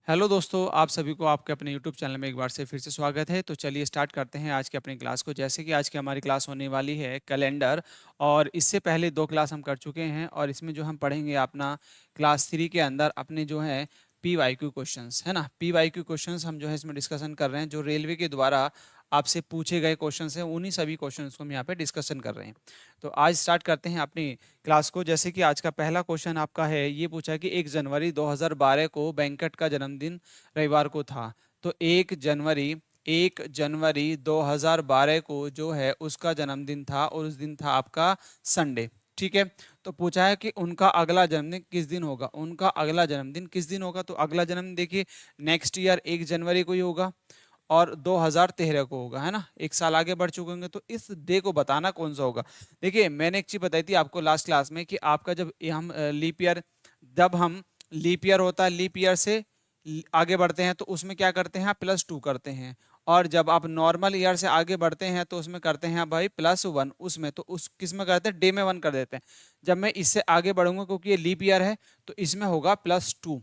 Hello दोस्तों, आप सभी को आपके अपने यूट्यूब चैनल में एक बार से फिर से स्वागत है। तो चलिए स्टार्ट करते हैं आज की अपनी क्लास को। जैसे कि आज की हमारी क्लास होने वाली है कैलेंडर, और इससे पहले 2 क्लास हम कर चुके हैं और इसमें जो हम पढ़ेंगे अपना क्लास 3 के अंदर अपने जो है पीवाईक्यू क्वेश्चंस, है ना। पीवाईक्यू क्वेश्चंस हम जो है इसमें डिस्कशन कर रहे हैं, जो रेलवे के द्वारा आपसे पूछे गए क्वेश्चंस हैं, उन्हीं सभी क्वेश्चंस को हम यहाँ पे डिस्कशन कर रहे हैं। तो आज स्टार्ट करते हैं अपनी क्लास को। जैसे कि आज का पहला क्वेश्चन आपका है, ये पूछा कि 1 जनवरी 2012 को वेंकट का जन्मदिन रविवार को था। तो 1 जनवरी 2012 को जो है उसका जन्मदिन था और उस दिन था आपका संडे। ठीक है। तो पूछा है कि उनका अगला जन्मदिन किस दिन होगा। उनका अगला जन्मदिन किस दिन होगा, तो अगला जन्मदिन देखिए नेक्स्ट ईयर 1 जनवरी को ही होगा और 2013 को होगा, है ना। एक साल आगे बढ़ चुके होंगे, तो इस डे को बताना कौन सा होगा। देखिए मैंने एक चीज बताई थी आपको लास्ट क्लास में कि आपका जब हम लीप ईयर, जब हम लीप ईयर होता है, लीप ईयर से आगे बढ़ते हैं तो उसमें क्या करते हैं, +2 करते हैं। और जब आप नॉर्मल ईयर से आगे बढ़ते हैं तो उसमें करते हैं भाई +1, उसमें तो उस किस में करते हैं, डे में 1 कर देते हैं। जब मैं इससे आगे बढ़ूंगा क्योंकि ये लीप ईयर है, तो इसमें होगा +2,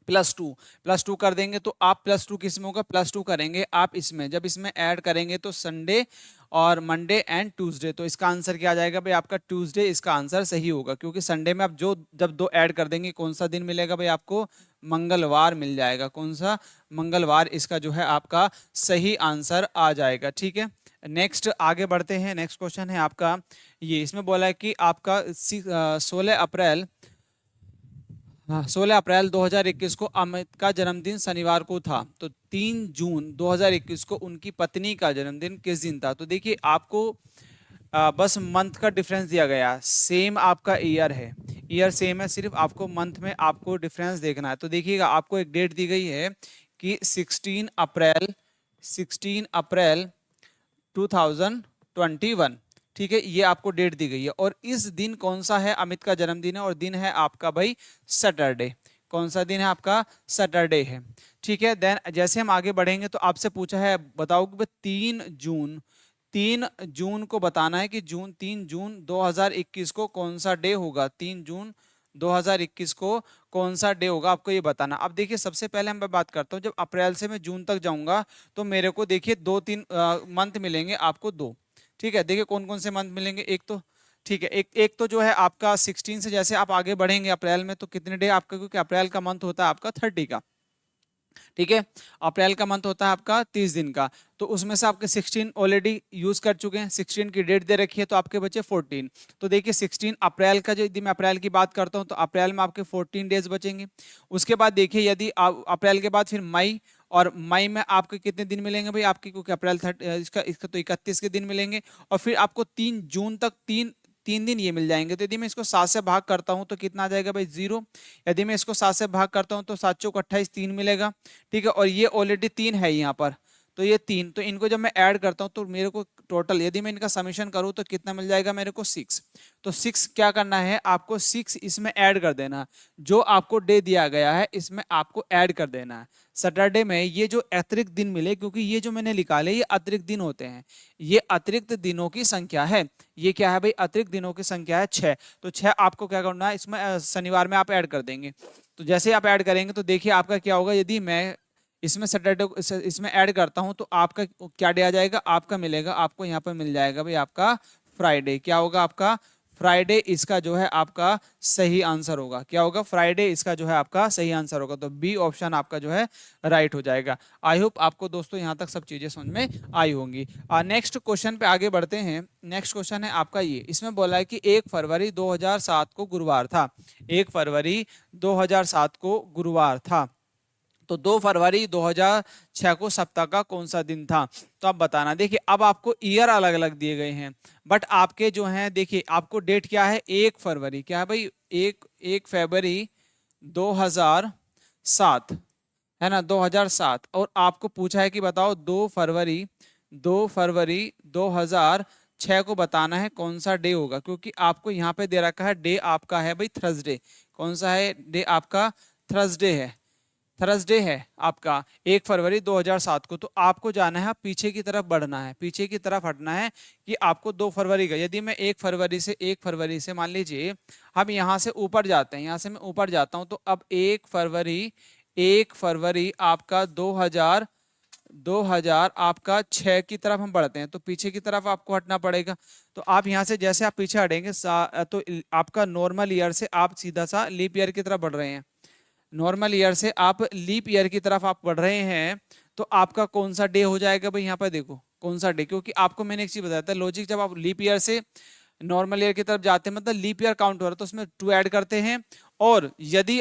+2 कर देंगे। तो आप +2 किस में होगा, +2 करेंगे आप इसमें, जब इसमें ऐड करेंगे तो संडे और मंडे एंड ट्यूसडे। तो इसका आंसर क्या आ जाएगा भाई, आपका ट्यूसडे इसका आंसर सही होगा, क्योंकि संडे में आप जो जब 2 ऐड कर देंगे कौन सा दिन मिलेगा भाई आपको, मंगलवार मिल जाएगा। कौन सा, मंगलवार इसका जो है आपका सही आंसर आ जाएगा। ठीक है। नेक्स्ट आगे बढ़ते हैं। नेक्स्ट क्वेश्चन है आपका ये, इसमें बोला है कि आपका 16 अप्रैल, हाँ, 16 अप्रैल 2021 को अमित का जन्मदिन शनिवार को था। तो 3 जून 2021 को उनकी पत्नी का जन्मदिन किस दिन था। तो देखिए आपको बस मंथ का डिफरेंस दिया गया, सेम आपका ईयर है, ईयर सेम है, सिर्फ आपको मंथ में आपको डिफरेंस देखना है। तो देखिएगा आपको एक डेट दी गई है कि 16 अप्रैल 2021। ठीक है, ये आपको डेट दी गई है और इस दिन कौन सा है, अमित का जन्मदिन है और दिन है आपका भाई सैटरडे। कौन सा दिन है आपका, सैटरडे है। ठीक है। देन जैसे हम आगे बढ़ेंगे तो आपसे पूछा है बताओ कि 3 जून को बताना है कि 3 जून 2021 को कौन सा डे होगा। 3 जून 2021 को कौन सा डे होगा, आपको ये बताना। अब देखिए सबसे पहले मैं बात करता हूँ, जब अप्रैल से मैं जून तक जाऊंगा तो मेरे को देखिए 2-3 मंथ मिलेंगे आपको, 2। ठीक है। देखिए कौन कौन से मंथ मिलेंगे, एक तो ठीक है, एक एक तो जो है आपका 16 से जैसे आप आगे बढ़ेंगे अप्रैल में तो कितने डे आपका, क्योंकि अप्रैल का मंथ होता है आपका 30 का। ठीक है। अप्रैल का मंथ होता है आपका 30 दिन का, तो उसमें से आपके 16 ऑलरेडी यूज कर चुके हैं, 16 की डेट दे रखी है तो आपके बचे 14। तो देखिए 16 अप्रैल का, जो यदि मैं अप्रैल की बात करता हूं तो अप्रैल में आपके 14 डेज बचेंगे। उसके बाद देखिए यदि आप अप्रैल के बाद फिर मई, और मई में आपके कितने दिन मिलेंगे भाई आपके, क्योंकि अप्रैल इसका इसका तो 31 के दिन मिलेंगे। और फिर आपको 3 जून तक 3 दिन ये मिल जाएंगे। तो यदि मैं इसको 7 से भाग करता हूं तो कितना आ जाएगा भाई, 0। यदि मैं इसको 7 से भाग करता हूं तो 7 चौक 28, 3 मिलेगा। ठीक है। और ये ऑलरेडी 3 है यहाँ पर, तो ये 3, तो इनको जब मैं ऐड करता हूं तो मेरे को टोटल, यदि मैं इनका समीशन करूं तो कितना मिल जाएगा मेरे को, 6। तो 6 क्या करना है आपको, 6 इसमें ऐड कर देना, जो आपको डे दिया गया है इसमें आपको ऐड कर देना है। सैटरडे में ये जो अतिरिक्त दिन मिले, क्योंकि ये जो मैंने निकाले ये अतिरिक्त दिन होते हैं, ये अतिरिक्त दिनों की संख्या है। ये क्या है भाई, अतिरिक्त दिनों की संख्या है 6। तो 6 आपको क्या करना है इसमें, शनिवार में आप ऐड कर देंगे। तो जैसे आप ऐड करेंगे तो देखिए आपका क्या होगा, यदि मैं इसमें सैटरडे इसमें ऐड करता हूं तो आपका क्या डे आ जाएगा, आपका मिलेगा, आपको यहाँ पर मिल जाएगा भाई आपका फ्राइडे। क्या होगा आपका, फ्राइडे इसका जो है आपका सही आंसर होगा। क्या होगा, फ्राइडे इसका जो है आपका सही आंसर होगा। तो बी ऑप्शन आपका जो है राइट हो जाएगा। आई होप आपको दोस्तों यहाँ तक सब चीजें समझ में आई होंगी। नेक्स्ट क्वेश्चन पे आगे बढ़ते हैं। नेक्स्ट क्वेश्चन है आपका ये, इसमें बोला है कि 1 फरवरी 2007 को गुरुवार था। 1 फरवरी 2007 को गुरुवार था। तो 2 फरवरी 2006 को सप्ताह का कौन सा दिन था। तो आप बताना। देखिए अब आपको ईयर अलग अलग दिए गए हैं, बट आपके जो हैं देखिए आपको डेट क्या है, 1 फरवरी, क्या है भाई, 1 फरवरी 2007, है ना, 2007। और आपको पूछा है कि बताओ 2 फरवरी 2006 को बताना है कौन सा डे होगा, क्योंकि आपको यहाँ पे दे रखा है डे आपका है भाई थर्सडे। कौन सा है डे आपका, थर्सडे है, थर्सडे है आपका 1 फरवरी 2007 को। तो आपको जाना है, पीछे की तरफ बढ़ना है, पीछे की तरफ हटना है कि आपको 2 फरवरी का, यदि मैं 1 फरवरी से मान लीजिए हम यहाँ से ऊपर जाते हैं, यहाँ से मैं ऊपर जाता हूँ तो अब 1 फरवरी 1 फरवरी आपका 2000 आपका 6 की तरफ हम बढ़ते हैं, तो पीछे की तरफ आपको हटना पड़ेगा। तो आप यहाँ से जैसे आप पीछे हटेंगे तो आपका नॉर्मल ईयर से आप सीधा सा लीप ईयर की तरफ बढ़ रहे हैं। नॉर्मल ईयर से आप लीप ईयर की तरफ आप बढ़ रहे हैं, तो आपका कौन सा डे हो जाएगा भाई? यहाँ पर देखो कौन सा डे, क्योंकि आपको मैंने एक चीज बताया था लॉजिक, जब आप लीप ईयर से नॉर्मल ईयर की तरफ जाते हैं मतलब लीप ईयर काउंट हो रहा है तो उसमें 2 ऐड करते हैं, और यदि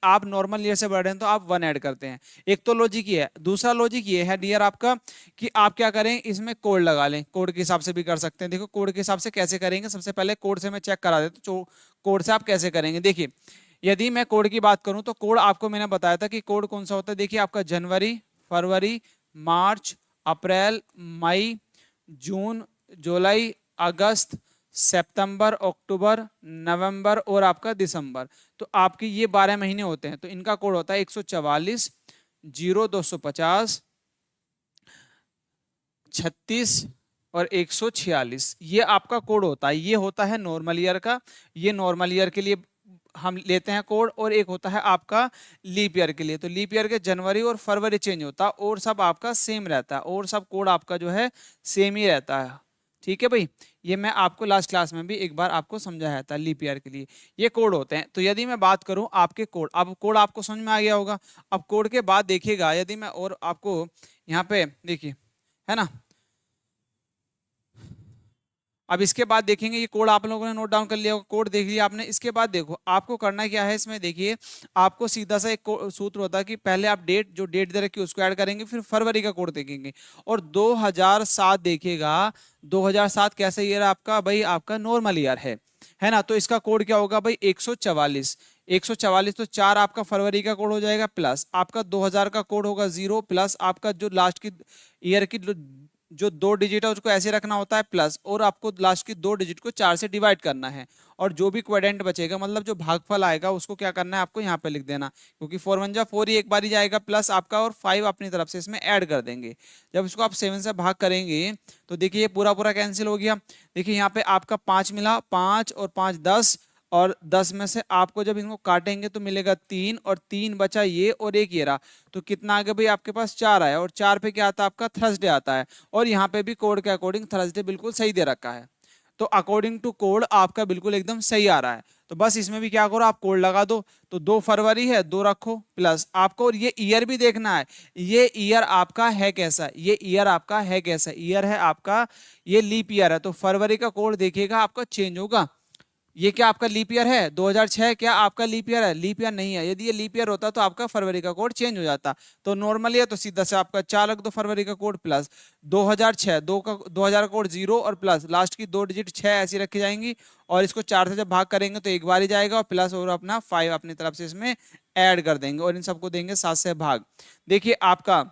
आप नॉर्मल ईयर से बढ़ रहे हैं तो आप 1 ऐड करते हैं। एक तो लॉजिक ये है। दूसरा लॉजिक ये है डियर आपका कि आप क्या करें, इसमें कोड लगा लें। कोड के हिसाब से भी कर सकते हैं। देखो कोड के हिसाब से कैसे करेंगे, सबसे पहले कोड से मैं चेक करा देता हूँ कोड से आप कैसे करेंगे। देखिए यदि मैं कोड की बात करूं तो कोड आपको मैंने बताया था कि कोड कौन सा होता है। देखिए आपका जनवरी, फरवरी, मार्च, अप्रैल, मई, जून, जुलाई, अगस्त, सितंबर, अक्टूबर, नवंबर और आपका दिसंबर। तो आपके ये 12 महीने होते हैं, तो इनका कोड होता है 144 0250 36 और 146। ये आपका कोड होता है। ये होता है नॉर्मल ईयर का। ये नॉर्मल ईयर के लिए हम लेते हैं कोड, और एक होता है आपका लीप ईयर के लिए। तो लीप ईयर के जनवरी और फरवरी चेंज होता है, और सब आपका सेम रहता है, और सब कोड आपका जो है सेम ही रहता है। ठीक है भाई, ये मैं आपको लास्ट क्लास में भी एक बार आपको समझाया था। लीप ईयर के लिए ये कोड होते हैं। तो यदि मैं बात करूं आपके कोड, अब कोड आपको समझ में आ गया होगा। अब कोड के बाद देखिएगा, यदि मैं और आपको यहाँ पे देखिए, है ना, अब इसके बाद देखेंगे, ये कोड आप लोगों ने नोट डाउन कर लिया होगा, कोड देख लिया आपने। इसके बाद देखो आपको करना क्या है इसमें। देखिए आपको सीधा सा एक सूत्र होता है कि पहले आप जो डेट दे रखी है उसको ऐड करेंगे, फिर फरवरी का कोड देखेंगे, और 2007 देखिएगा। 2007 कैसा ईयर है आपका भाई? आपका नॉर्मल ईयर है ना। तो इसका कोड क्या होगा भाई? 144। 144 तो 4 आपका फरवरी का कोड हो जाएगा, प्लस आपका 2000 का कोड होगा 0, प्लस आपका जो लास्ट की ईयर की जो 2 डिजिट है उसको ऐसे रखना होता है प्लस, और आपको लास्ट की 2 डिजिट को 4 से डिवाइड करना है, और जो भी क्वाड्रेंट बचेगा मतलब जो भागफल आएगा उसको क्या करना है आपको यहाँ पे लिख देना, क्योंकि 4 1 जा 4 ही एक बार ही जाएगा, प्लस आपका और 5 अपनी तरफ से इसमें ऐड कर देंगे। जब इसको आप 7 से भाग करेंगे तो देखिए ये पूरा पूरा कैंसिल हो गया। देखिए यहाँ पे आपका 5 मिला, 5 और 5 10, और 10 में से आपको जब इनको काटेंगे तो मिलेगा 3, और 3 बचा ये, और एक ये रहा, तो कितना आ गया भाई? आपके पास 4 आया, और 4 पे क्या आता है आपका? थर्सडे आता है। और यहाँ पे भी कोड के अकॉर्डिंग थर्सडे बिल्कुल सही दे रखा है। तो अकॉर्डिंग टू कोड आपका बिल्कुल एकदम सही आ रहा है। तो बस इसमें भी क्या करो, आप कोड लगा दो। तो 2 फरवरी है, 2 रखो, प्लस आपको, और ये ईयर भी देखना है, ये ईयर आपका है कैसा, ये ईयर आपका है कैसा, ईयर है आपका ये लीप ईयर है, तो फरवरी का कोड देखिएगा आपका चेंज होगा। ये क्या आपका लीप ईयर है? 2006 क्या आपका लीप ईयर है? लीप ईयर नहीं है। यदि ये लीप ईयर होता तो आपका फरवरी का कोड चेंज हो जाता। तो नॉर्मल है तो सीधा से आपका 4 रख दो फरवरी का कोड, प्लस 2006, 2000 का कोड 0, और प्लस लास्ट की 2 डिजिट 6 ऐसी रखी जाएंगी, और इसको 4 से जब भाग करेंगे तो एक बार ही जाएगा, और प्लस और अपना 5 अपनी तरफ से इसमें ऐड कर देंगे, और इन सबको देंगे 7 से भाग। देखिए आपका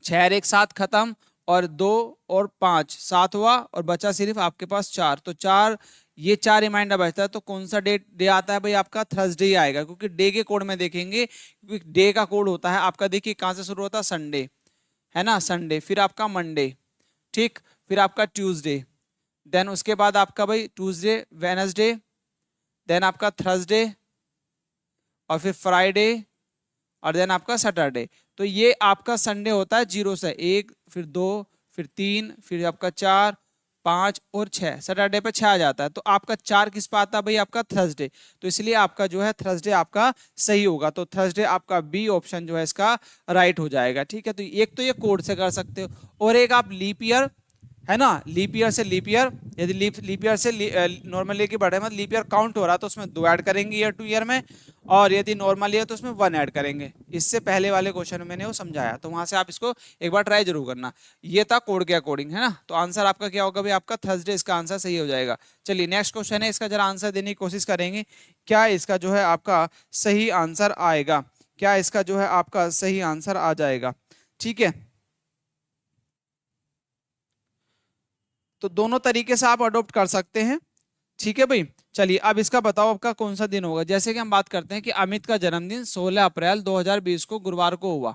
6 और 1 7 खत्म, और 2 और 5 7 हुआ, और बचा सिर्फ आपके पास 4। तो 4, ये 4 रिमाइंडर बचता है। तो कौन सा डे आता है भाई? आपका थर्सडे ही आएगा, क्योंकि डे के कोड में देखेंगे, क्योंकि डे का कोड होता है आपका, देखिए कहां से शुरू होता है? संडे, है ना, संडे, फिर आपका मंडे, ठीक, फिर आपका ट्यूसडे, देन उसके बाद आपका भाई ट्यूसडे, वेनसडे, देन आपका थर्सडे, और फिर फ्राइडे, और देन आपका सैटरडे। तो ये आपका संडे होता है 0 से 1, फिर 2, फिर 3, फिर आपका 4 5 और 6, सैटरडे पे 6 आ जाता है। तो आपका 4 किस पे आता है भाई? आपका थर्सडे। तो इसलिए आपका जो है थर्सडे आपका सही होगा। तो थर्सडे आपका बी ऑप्शन जो है इसका राइट हो जाएगा। ठीक है, तो एक तो ये कोड से कर सकते हो, और एक आप लीप ईयर, है ना, लीप ईयर से लीप ईयर, यदि लीप ईयर से नॉर्मल ईयर की बढ़े मतलब लीप ईयर काउंट हो रहा तो उसमें 2 ऐड करेंगे ईयर टू ईयर में, और यदि नॉर्मल ईयर तो उसमें 1 ऐड करेंगे। इससे पहले वाले क्वेश्चन में मैंने वो समझाया, तो वहां से आप इसको एक बार ट्राई जरूर करना। ये था कोड के अकॉर्डिंग, है ना। तो आंसर आपका क्या होगा भाई? आपका थर्सडे इसका आंसर सही हो जाएगा। चलिए नेक्स्ट क्वेश्चन है, इसका जरा आंसर देने की कोशिश करेंगे, क्या इसका जो है आपका सही आंसर आएगा, क्या इसका जो है आपका सही आंसर आ जाएगा। ठीक है, तो दोनों तरीके से आप अडोप्ट कर सकते हैं। ठीक है भाई, चलिए अब इसका बताओ आपका कौन सा दिन होगा। जैसे कि हम बात करते हैं कि अमित का जन्मदिन 16 अप्रैल 2020 को गुरुवार को हुआ।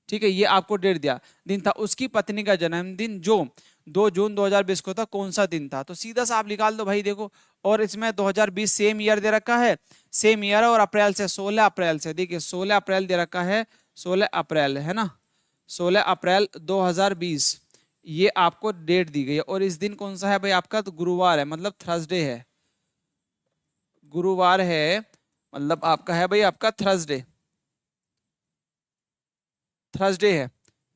ठीक है, ये आपको डेट दिया, दिन था। उसकी पत्नी का जन्मदिन जो 2 जून 2020 को था, कौन सा दिन था? तो सीधा सा आप निकाल दो भाई। देखो और इसमें 2020 सेम ईयर दे रखा है, सेम ईयर और अप्रैल से 16 अप्रैल से, देखिए 16 अप्रैल दे रखा है, 16 अप्रैल है ना, 16 अप्रैल 2020 ये आपको डेट दी गई है। और इस दिन कौन सा है भाई आपका, तो गुरुवार है, मतलब थर्सडे है, गुरुवार है, मतलब आपका है भाई आपका थर्सडे, थर्सडे है।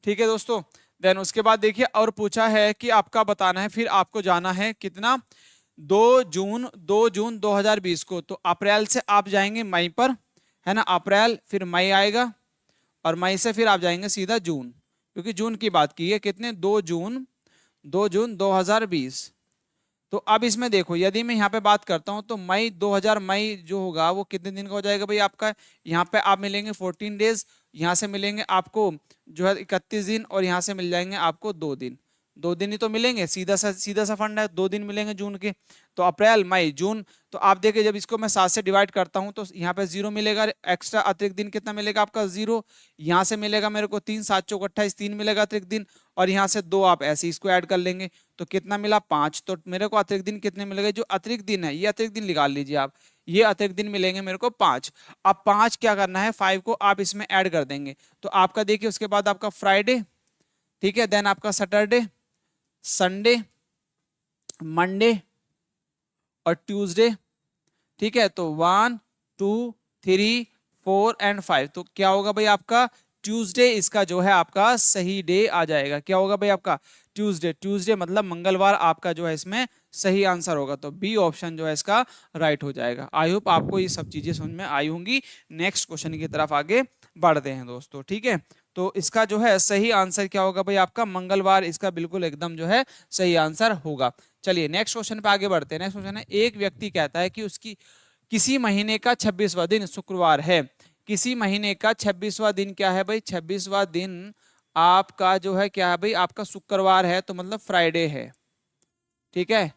ठीक है दोस्तों, देन उसके बाद देखिए और पूछा है कि आपका बताना है, फिर आपको जाना है कितना, 2 जून 2020 को, तो अप्रैल से आप जाएंगे मई पर, है ना, अप्रैल फिर मई आएगा, और मई से फिर आप जाएंगे सीधा जून, क्योंकि जून की बात की है, कितने, 2 जून 2020। तो अब इसमें देखो यदि मैं यहाँ पे बात करता हूँ तो मई 2000 मई जो होगा वो कितने दिन का हो जाएगा भाई आपका, यहाँ पे आप मिलेंगे 14 डेज, यहाँ से मिलेंगे आपको जो है 31 दिन, और यहाँ से मिल जाएंगे आपको 2 दिन, 2 दिन ही तो मिलेंगे, सीधा सा फंड है, 2 दिन मिलेंगे जून के। तो अप्रैल मई जून, तो आप देखिए जब इसको मैं 7 से डिवाइड करता हूँ तो यहाँ पे 0 मिलेगा, एक्स्ट्रा अतिरिक्त दिन कितना मिलेगा आपका 0, यहाँ से मिलेगा मेरे को 3 7 चौक 28 3 मिलेगा अतिरिक्त दिन, और यहाँ से 2 आप ऐसे इसको ऐड कर लेंगे, तो कितना मिला 5, तो मेरे को अतिरिक्त दिन कितने मिलेंगे, जो अतिरिक्त दिन है ये अतिरिक्त दिन निकाल लीजिए आप, ये अतिरिक्त दिन मिलेंगे मेरे को 5। अब 5 क्या करना है, 5 को आप इसमें ऐड कर देंगे, तो आपका देखिए उसके बाद आपका फ्राइडे, ठीक है, देन आपका सैटरडे, संडे, मंडे और ट्यूसडे, ठीक है, तो 1 2 3 4 एंड 5, तो क्या होगा भाई आपका ट्यूसडे, इसका जो है आपका सही डे आ जाएगा, क्या होगा भाई आपका ट्यूसडे, ट्यूसडे मतलब मंगलवार आपका जो है इसमें सही आंसर होगा, तो बी ऑप्शन जो है इसका राइट हो जाएगा। आई होप आपको ये सब चीजें समझ में आई होंगी। नेक्स्ट क्वेश्चन की तरफ आगे बढ़ते हैं दोस्तों, ठीक है, तो इसका जो है सही आंसर क्या होगा भाई आपका मंगलवार, इसका बिल्कुल एकदम जो है सही आंसर होगा। चलिए नेक्स्ट क्वेश्चन पे आगे बढ़ते हैं। नेक्स्ट क्वेश्चन है, एक व्यक्ति कहता है कि उसकी किसी महीने का 26वां दिन शुक्रवार है, किसी महीने का 26वां दिन क्या है भाई, 26वां दिन आपका जो है क्या है भाई आपका शुक्रवार है, तो मतलब फ्राइडे है, ठीक है,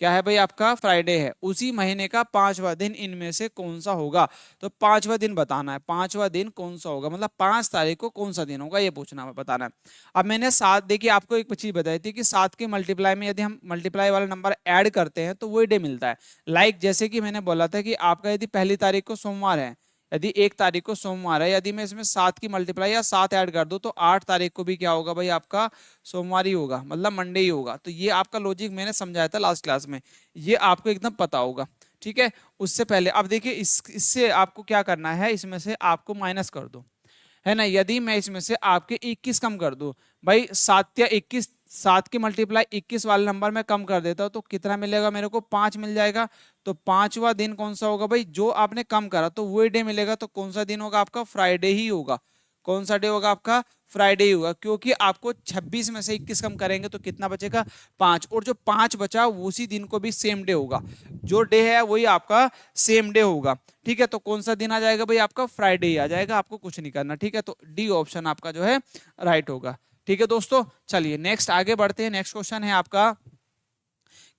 क्या है भाई आपका फ्राइडे है, उसी महीने का 5वां दिन इनमें से कौन सा होगा, तो 5वां दिन बताना है, 5वां दिन कौन सा होगा, मतलब 5 तारीख को कौन सा दिन होगा ये पूछना है, बताना है। अब मैंने 7, देखिए आपको एक चीज बताई थी कि 7 के मल्टीप्लाई में यदि हम मल्टीप्लाई वाला नंबर ऐड करते हैं तो वही डे मिलता है। लाइक जैसे कि मैंने बोला था कि आपका यदि पहली तारीख को सोमवार है, यदि 1 तारीख को सोमवार है, यदि मैं इसमें 7 की मल्टीप्लाई या 7 ऐड कर दूं तो 8 तारीख को भी क्या होगा भाई आपका सोमवार ही होगा, मतलब मंडे ही होगा। तो ये आपका लॉजिक मैंने समझाया था लास्ट क्लास में, ये आपको एकदम पता होगा, ठीक है। उससे पहले अब देखिए इससे आपको क्या करना है, इसमें से आपको माइनस कर दो, है ना, यदि मैं इसमें से आपके 21 कम कर दूं, भाई 7 या 21, 7 की मल्टीप्लाई 21 वाले नंबर में कम कर देता हूं तो कितना मिलेगा मेरे को, 5 मिल जाएगा। तो 5वां दिन कौन सा होगा भाई, जो आपने कम करा तो वही डे मिलेगा, तो कौन सा दिन होगा आपका, फ्राइडे ही होगा। कौन सा डे होगा आपका, फ्राइडे ही होगा, क्योंकि आपको 26 में से 21 कम करेंगे तो कितना बचेगा 5, और जो 5 बचा उसी दिन को भी सेम डे होगा, जो डे है वही आपका सेम डे होगा, ठीक है। तो कौन सा दिन आ जाएगा भाई आपका, फ्राइडे ही आ जाएगा, आपको कुछ नहीं करना, ठीक है। तो डी ऑप्शन आपका जो है राइट होगा, ठीक है दोस्तों। चलिए नेक्स्ट आगे बढ़ते हैं। नेक्स्ट क्वेश्चन है आपका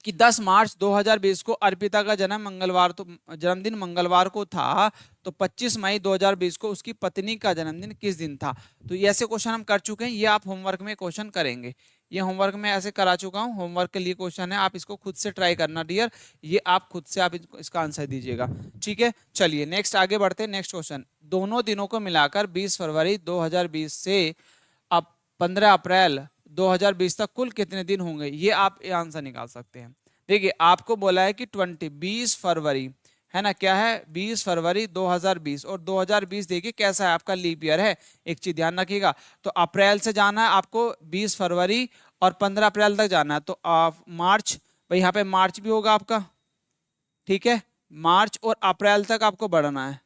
कि 10 मार्च 2020 को अर्पिता का जन्मदिन मंगलवार को था, तो 25 मई 2020 को उसकी पत्नी का जन्मदिन किस दिन था। तो ये ऐसे क्वेश्चन हम कर चुके हैं, ये आप होमवर्क में क्वेश्चन करेंगे, ये होमवर्क में ऐसे करा चुका हूँ, होमवर्क के लिए क्वेश्चन है, आप इसको खुद से ट्राई करना डियर, ये आप खुद से आप इसका आंसर दीजिएगा, ठीक है। चलिए नेक्स्ट आगे बढ़ते हैं। नेक्स्ट क्वेश्चन, दोनों दिनों को मिलाकर 20 फरवरी 2020 से अब 15 अप्रैल 2020 तक कुल कितने दिन होंगे, ये आप ये आंसर निकाल सकते हैं। देखिए आपको बोला है कि 20 फरवरी है ना, क्या है 20 फरवरी 2020, और 2020 देखिए कैसा है आपका लीप ईयर है, एक चीज ध्यान रखिएगा। तो अप्रैल से जाना है आपको 20 फरवरी और 15 अप्रैल तक जाना है, तो मार्च, भाई यहाँ पे मार्च भी होगा आपका, ठीक है, मार्च और अप्रैल तक आपको बढ़ना है,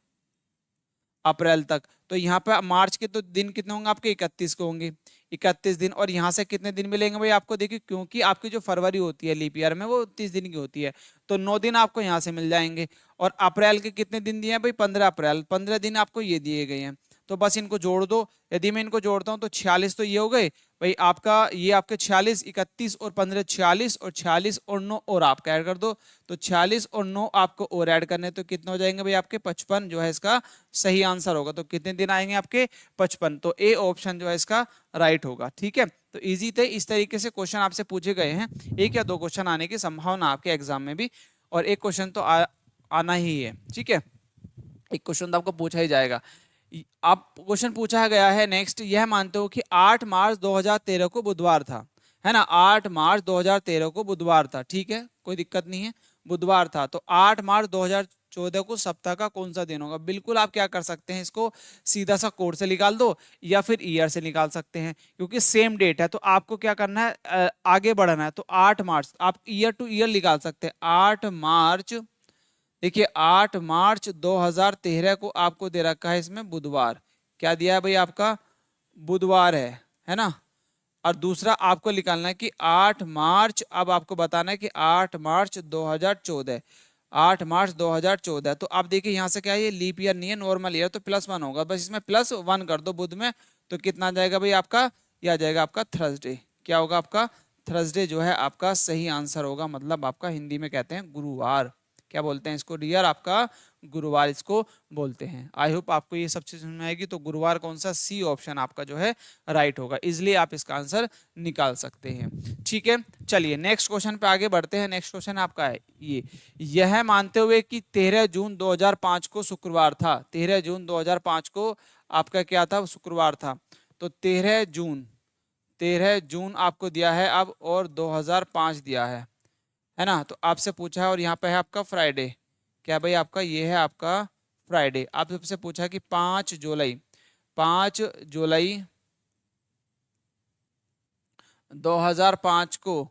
अप्रैल तक। तो यहाँ पे मार्च के तो दिन कितने होंगे आपके, 31 को होंगे, 31 दिन, और यहाँ से कितने दिन मिलेंगे भाई आपको, देखिए क्योंकि आपकी जो फरवरी होती है लीप ईयर में वो 30 दिन की होती है, तो 9 दिन आपको यहाँ से मिल जाएंगे। और अप्रैल के कितने दिन दिए हैं भाई, 15 अप्रैल, 15 दिन आपको ये दिए गए हैं, तो बस इनको जोड़ दो। यदि मैं इनको जोड़ता हूँ तो 46 तो ये हो गए भाई आपका, ये आपके 46, 31 और 15 46, और 46 और 9 और आपका ऐड कर दो, तो 46 और 9 आपको और ऐड करने, तो कितने हो जाएंगे भाई आपके 55 जो है इसका सही आंसर होगा। तो कितने दिन आएंगे आपके 55, तो ए ऑप्शन जो है इसका राइट होगा, ठीक है। तो इजी थे, इस तरीके से क्वेश्चन आपसे पूछे गए हैं, एक या दो क्वेश्चन आने की संभावना आपके एग्जाम में भी और एक क्वेश्चन तो आना ही है, ठीक है, एक क्वेश्चन तो आपको पूछा ही जाएगा। आप क्वेश्चन पूछा गया है नेक्स्ट, यह मानते हो कि 8 मार्च 2013 को बुधवार था, है ना, 8 मार्च 2013 को बुधवार था, ठीक है, कोई दिक्कत नहीं है, बुधवार था। तो 8 मार्च 2014 को सप्ताह का कौन सा दिन होगा? बिल्कुल आप क्या कर सकते हैं, इसको सीधा सा कोड से निकाल दो या फिर ईयर से निकाल सकते हैं, क्योंकि सेम डेट है। तो आपको क्या करना है, आगे बढ़ना है। तो 8 मार्च आप ईयर टू ईयर निकाल सकते हैं। 8 मार्च, देखिए 8 मार्च 2013 को आपको दे रखा है इसमें बुधवार, क्या दिया है भाई आपका, बुधवार है ना। और दूसरा आपको निकालना है कि 8 मार्च, अब आपको बताना है कि 8 मार्च 2014, 8 मार्च 2014। तो आप देखिए यहाँ से क्या है, ये लीप ईयर नहीं है, नॉर्मल ईयर, तो +1 होगा, बस इसमें +1 कर दो बुध में, तो कितना आ जाएगा भाई आपका, ये आ जाएगा आपका थर्सडे। क्या होगा आपका, थर्सडे जो है आपका सही आंसर होगा, मतलब आपका हिंदी में कहते हैं गुरुवार, क्या बोलते हैं इसको डियर, आपका गुरुवार इसको बोलते हैं। आई होप आपको ये सब चीज समझ में आएगी। तो गुरुवार कौन सा, सी ऑप्शन आपका जो है राइट होगा, इसलिए आप इसका आंसर निकाल सकते हैं, ठीक है। चलिए नेक्स्ट क्वेश्चन पे आगे बढ़ते हैं। नेक्स्ट क्वेश्चन आपका है ये, यह मानते हुए कि 13 जून 2005 को शुक्रवार था, 13 जून 2005 को आपका क्या था, शुक्रवार था। तो 13 जून आपको दिया है अब, और 2005 दिया है ना। तो आपसे पूछा है, और यहाँ पे है आपका फ्राइडे, क्या भाई आपका ये है आपका फ्राइडे। आपसे पूछा कि 5 जुलाई, 5 जुलाई 2005 को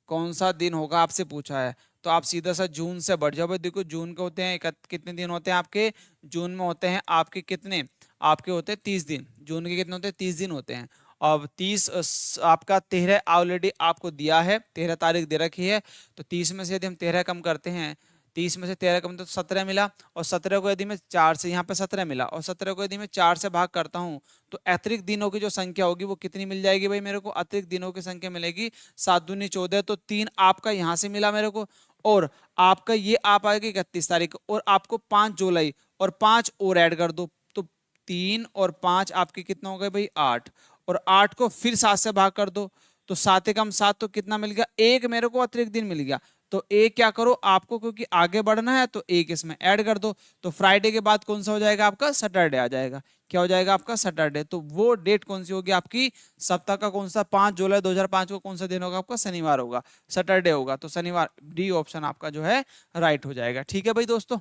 कौन सा दिन होगा, आपसे पूछा है। तो आप सीधा सा जून से बढ़ जाओ भाई। देखो जून के होते हैं कितने दिन होते हैं आपके, जून में होते हैं आपके कितने, आपके होते हैं 30 दिन, जून के कितने होते हैं, 30 दिन होते हैं। अब 30 आपका 13 ऑलरेडी आपको दिया है, 13 तारीख दे रखी है। तो 30 में से यदि हम 13 कम करते हैं, 30 में से 13 कम तो 17 मिला, और 17 को यदि मैं 4 से, यहाँ पे 17 मिला, और 17 को यदि मैं 4 से भाग करता हूँ, तो अतिरिक्त दिनों की जो संख्या होगी वो कितनी मिल जाएगी भाई मेरे को, अतिरिक्त दिनों की संख्या मिलेगी 7 दूनी 14। तो 3 आपका यहाँ से मिला मेरे को, और आपका ये आप आएगी 31 तारीख, और आपको 5 जुलाई और 5 और ऐड कर दो, तो 3 और 5 आपके कितना हो गए भाई 8, और 8 को फिर 7 से भाग कर दो, तो 7 कम 7, तो कितना मिल गया, एक मेरे को अतिरिक्त दिन मिल गया। तो एक क्या करो आपको, क्योंकि आगे बढ़ना है, तो एक इसमें ऐड कर दो। तो फ्राइडे के बाद कौन सा हो जाएगा आपका, सैटरडे आ जाएगा। क्या हो जाएगा आपका, सैटरडे। तो वो डेट कौन सी होगी आपकी, सप्ताह का कौन सा, 5 जुलाई 2005 को कौन सा दिन होगा आपका, शनिवार होगा, सैटरडे होगा। तो शनिवार, डी ऑप्शन आपका जो है राइट हो जाएगा, ठीक है भाई दोस्तों।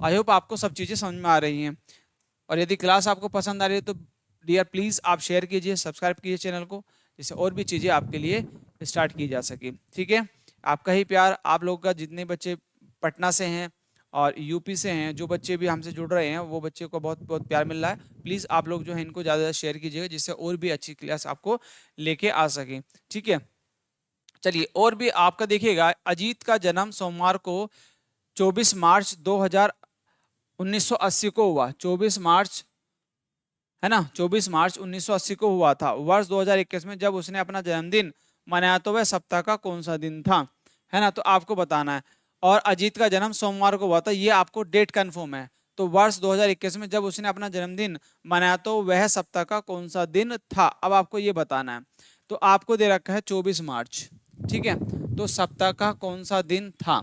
आई होप आपको सब चीजें समझ में आ रही हैं। और यदि क्लास आपको पसंद आ रही है तो डियर प्लीज आप शेयर कीजिए, सब्सक्राइब कीजिए चैनल को, जिससे और भी चीजें आपके लिए स्टार्ट की जा सके, ठीक है। आपका ही प्यार, आप लोग का, जितने बच्चे पटना से हैं और यूपी से हैं, जो बच्चे भी हमसे जुड़ रहे हैं, वो बच्चे को बहुत बहुत प्यार मिल रहा है। प्लीज आप लोग जो है इनको ज्यादा शेयर कीजिएगा, जिससे और भी अच्छी क्लास आपको लेके आ सके, ठीक है। चलिए और भी आपका देखिएगा, अजीत का जन्म सोमवार को 24 मार्च 1980 को हुआ, 24 मार्च, है ना, 24 मार्च 1980 को हुआ था। वर्ष 2021 में जब उसने अपना जन्मदिन मनाया, तो वह सप्ताह का कौन सा दिन था, है ना। तो आपको बताना है, और अजीत का जन्म सोमवार को हुआ था, ये आपको डेट कंफर्म है। तो वर्ष 2021 में जब उसने अपना जन्मदिन मनाया, तो वह सप्ताह का कौन सा दिन था, अब आपको ये बताना है। तो आपको दे रखा है 24 मार्च, ठीक है, तो सप्ताह का कौन सा दिन था।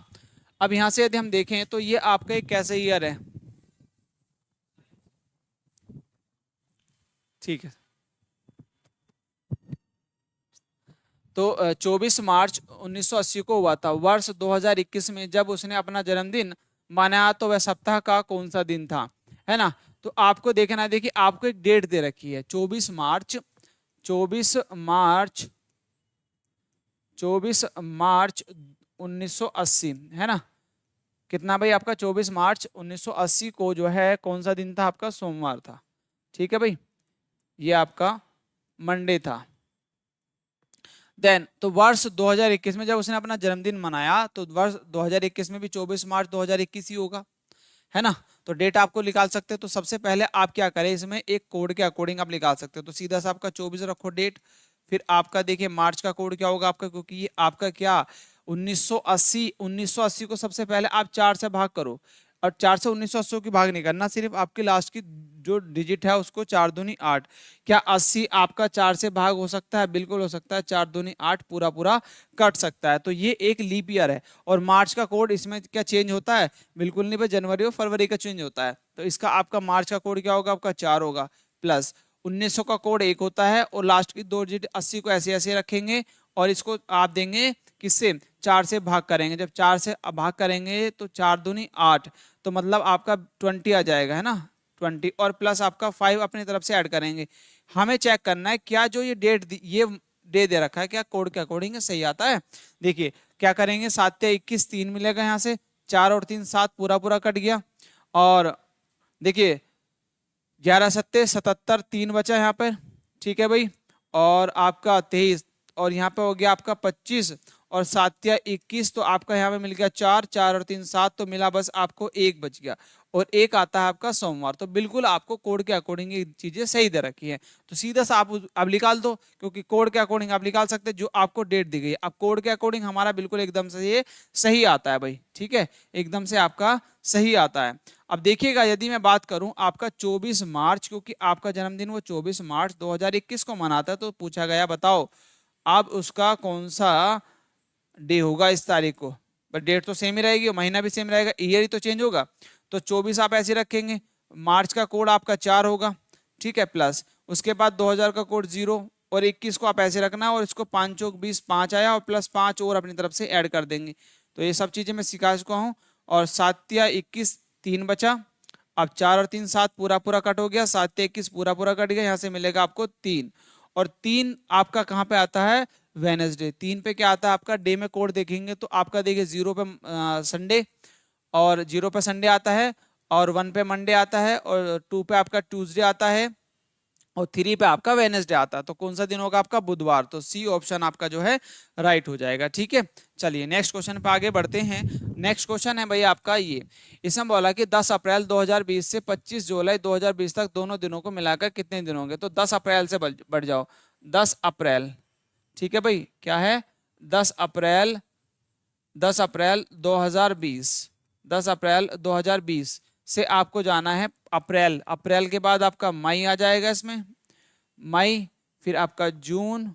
अब यहां से यदि हम देखें, तो ये आपका एक कैसे ईयर है, ठीक है। तो 24 मार्च 1980 को हुआ था। वर्ष 2021 में जब उसने अपना जन्मदिन मनाया, तो वह सप्ताह का कौन सा दिन था, है ना। तो आपको देखना है, देखिए आपको एक डेट दे रखी है 24 मार्च, 24 मार्च, 24 मार्च 1980, है ना। कितना भाई आपका 24 मार्च 1980 को जो है कौन सा दिन था आपका, सोमवार था, ठीक है भाई, ये आपका मंडे था। देन तो वर्ष 2021 में जब उसने अपना जन्मदिन मनाया, तो वर्ष 2021 में भी 24 मार्च 2021 ही होगा, है ना। तो डेट आपको निकाल सकते हैं। तो सबसे पहले आप क्या करें, इसमें एक कोड के अकॉर्डिंग आप निकाल सकते हो। तो सीधा सा आपका 24 रखो डेट, फिर आपका देखिए मार्च का कोड क्या होगा आपका, क्योंकि ये आपका क्या 1980, 1980 को सबसे पहले आप 4 से भाग करो, और 4 से 1980 की भाग नहीं करना, सिर्फ आपकी लास्ट की जो डिजिट है उसको 4 दूनी 8। क्या 80 आपका 4 से भाग हो सकता है? बिल्कुल हो सकता है, 4 दूनी 8 पूरा पूरा कट सकता है। तो ये एक लीप ईयर है। और मार्च का कोड इसमें क्या चेंज होता है? बिल्कुल नहीं भाई, जनवरी और फरवरी का चेंज होता है। तो इसका आपका मार्च का कोड क्या होगा? आपका 4 होगा, प्लस 1900 का कोड 1 होता है, और लास्ट की दो डिजिट 80 को ऐसे ऐसे रखेंगे, और इसको आप देंगे किससे? 4 से भाग करेंगे। जब 4 से भाग करेंगे तो 4 दूनी 8, तो मतलब आपका 20 आ जाएगा, है ना, 20, और प्लस आपका 5 अपनी तरफ से ऐड करेंगे। हमें चेक करना है क्या जो ये ये डे दे रखा है क्या कोड के अकॉर्डिंग सही आता है। देखिए क्या करेंगे, 7 या 21 3 मिलेगा यहाँ से, 4 और 3 7 पूरा पूरा कट गया, और देखिए 11 सत्ते 77 3 बचा यहाँ पर, ठीक है भाई, और आपका 23, और यहाँ पे हो गया आपका 25, और 7 या 21, तो आपका यहाँ पे मिल गया 4, 4 और 3 7, तो मिला बस आपको 1 बच गया, और 1 आता है आपका सोमवार। तो बिल्कुल आपको कोड के अकॉर्डिंग ये चीजें सही दे रखी है। तो सीधा सा आप निकाल दो, क्योंकि कोड के अकॉर्डिंग आप निकाल सकते हैं जो आपको डेट दी गई है। अब कोड के अकॉर्डिंग हमारा बिल्कुल एकदम से ये सही आता है भाई, ठीक है, एकदम से आपका सही आता है। अब देखिएगा यदि मैं बात करूं आपका 24 मार्च, क्योंकि आपका जन्मदिन वो 24 मार्च 2021 को मनाता है, तो पूछा गया बताओ अब उसका कौन सा डे होगा इस तारीख को। बट डेट तो सेम ही रहेगी, महीना भी सेम रहेगा, ईयर ही तो चेंज होगा। तो 24 आप ऐसे रखेंगे, मार्च का कोड आपका 4 होगा, ठीक है, प्लस उसके बाद 2000 का कोड 0, और 21 को आप ऐसे रखना है, और इसको 5 चौक 20 5 आया, और प्लस 5 और अपनी तरफ से ऐड कर देंगे। तो ये सब चीजें मैं सिखा चुका हूँ। और 7 या 21 3 बचा, अब 4 और 3 7 पूरा पूरा कट हो गया, 7 या 21 पूरा पूरा कट गया, यहाँ से मिलेगा आपको 3। और 3 आपका कहाँ पे आता है? वेनसडे। 3 पे क्या आता है आपका? डे में कोड देखेंगे तो आपका देखिए 0 पे संडे, और 0 पे संडे आता है, और 1 पे मंडे आता है, और 2 पे आपका ट्यूसडे आता है, और 3 पे आपका वेनसडे आता है। तो कौन सा दिन होगा आपका? बुधवार। तो सी ऑप्शन आपका जो है राइट हो जाएगा, ठीक है। चलिए नेक्स्ट क्वेश्चन पे आगे बढ़ते हैं। नेक्स्ट क्वेश्चन है भाई आपका ये, इसमें बोला कि 10 अप्रैल 2020 से 25 जुलाई 2020 तक दोनों दिनों को मिलाकर कितने दिन होंगे। तो 10 अप्रैल से बढ़ जाओ, 10 अप्रैल, ठीक है भाई, क्या है? 10 अप्रैल, 10 अप्रैल 2020, 10 अप्रैल 2020 से आपको जाना है अप्रैल। अप्रैल के बाद आपका मई आ जाएगा इसमें, मई, फिर आपका जून,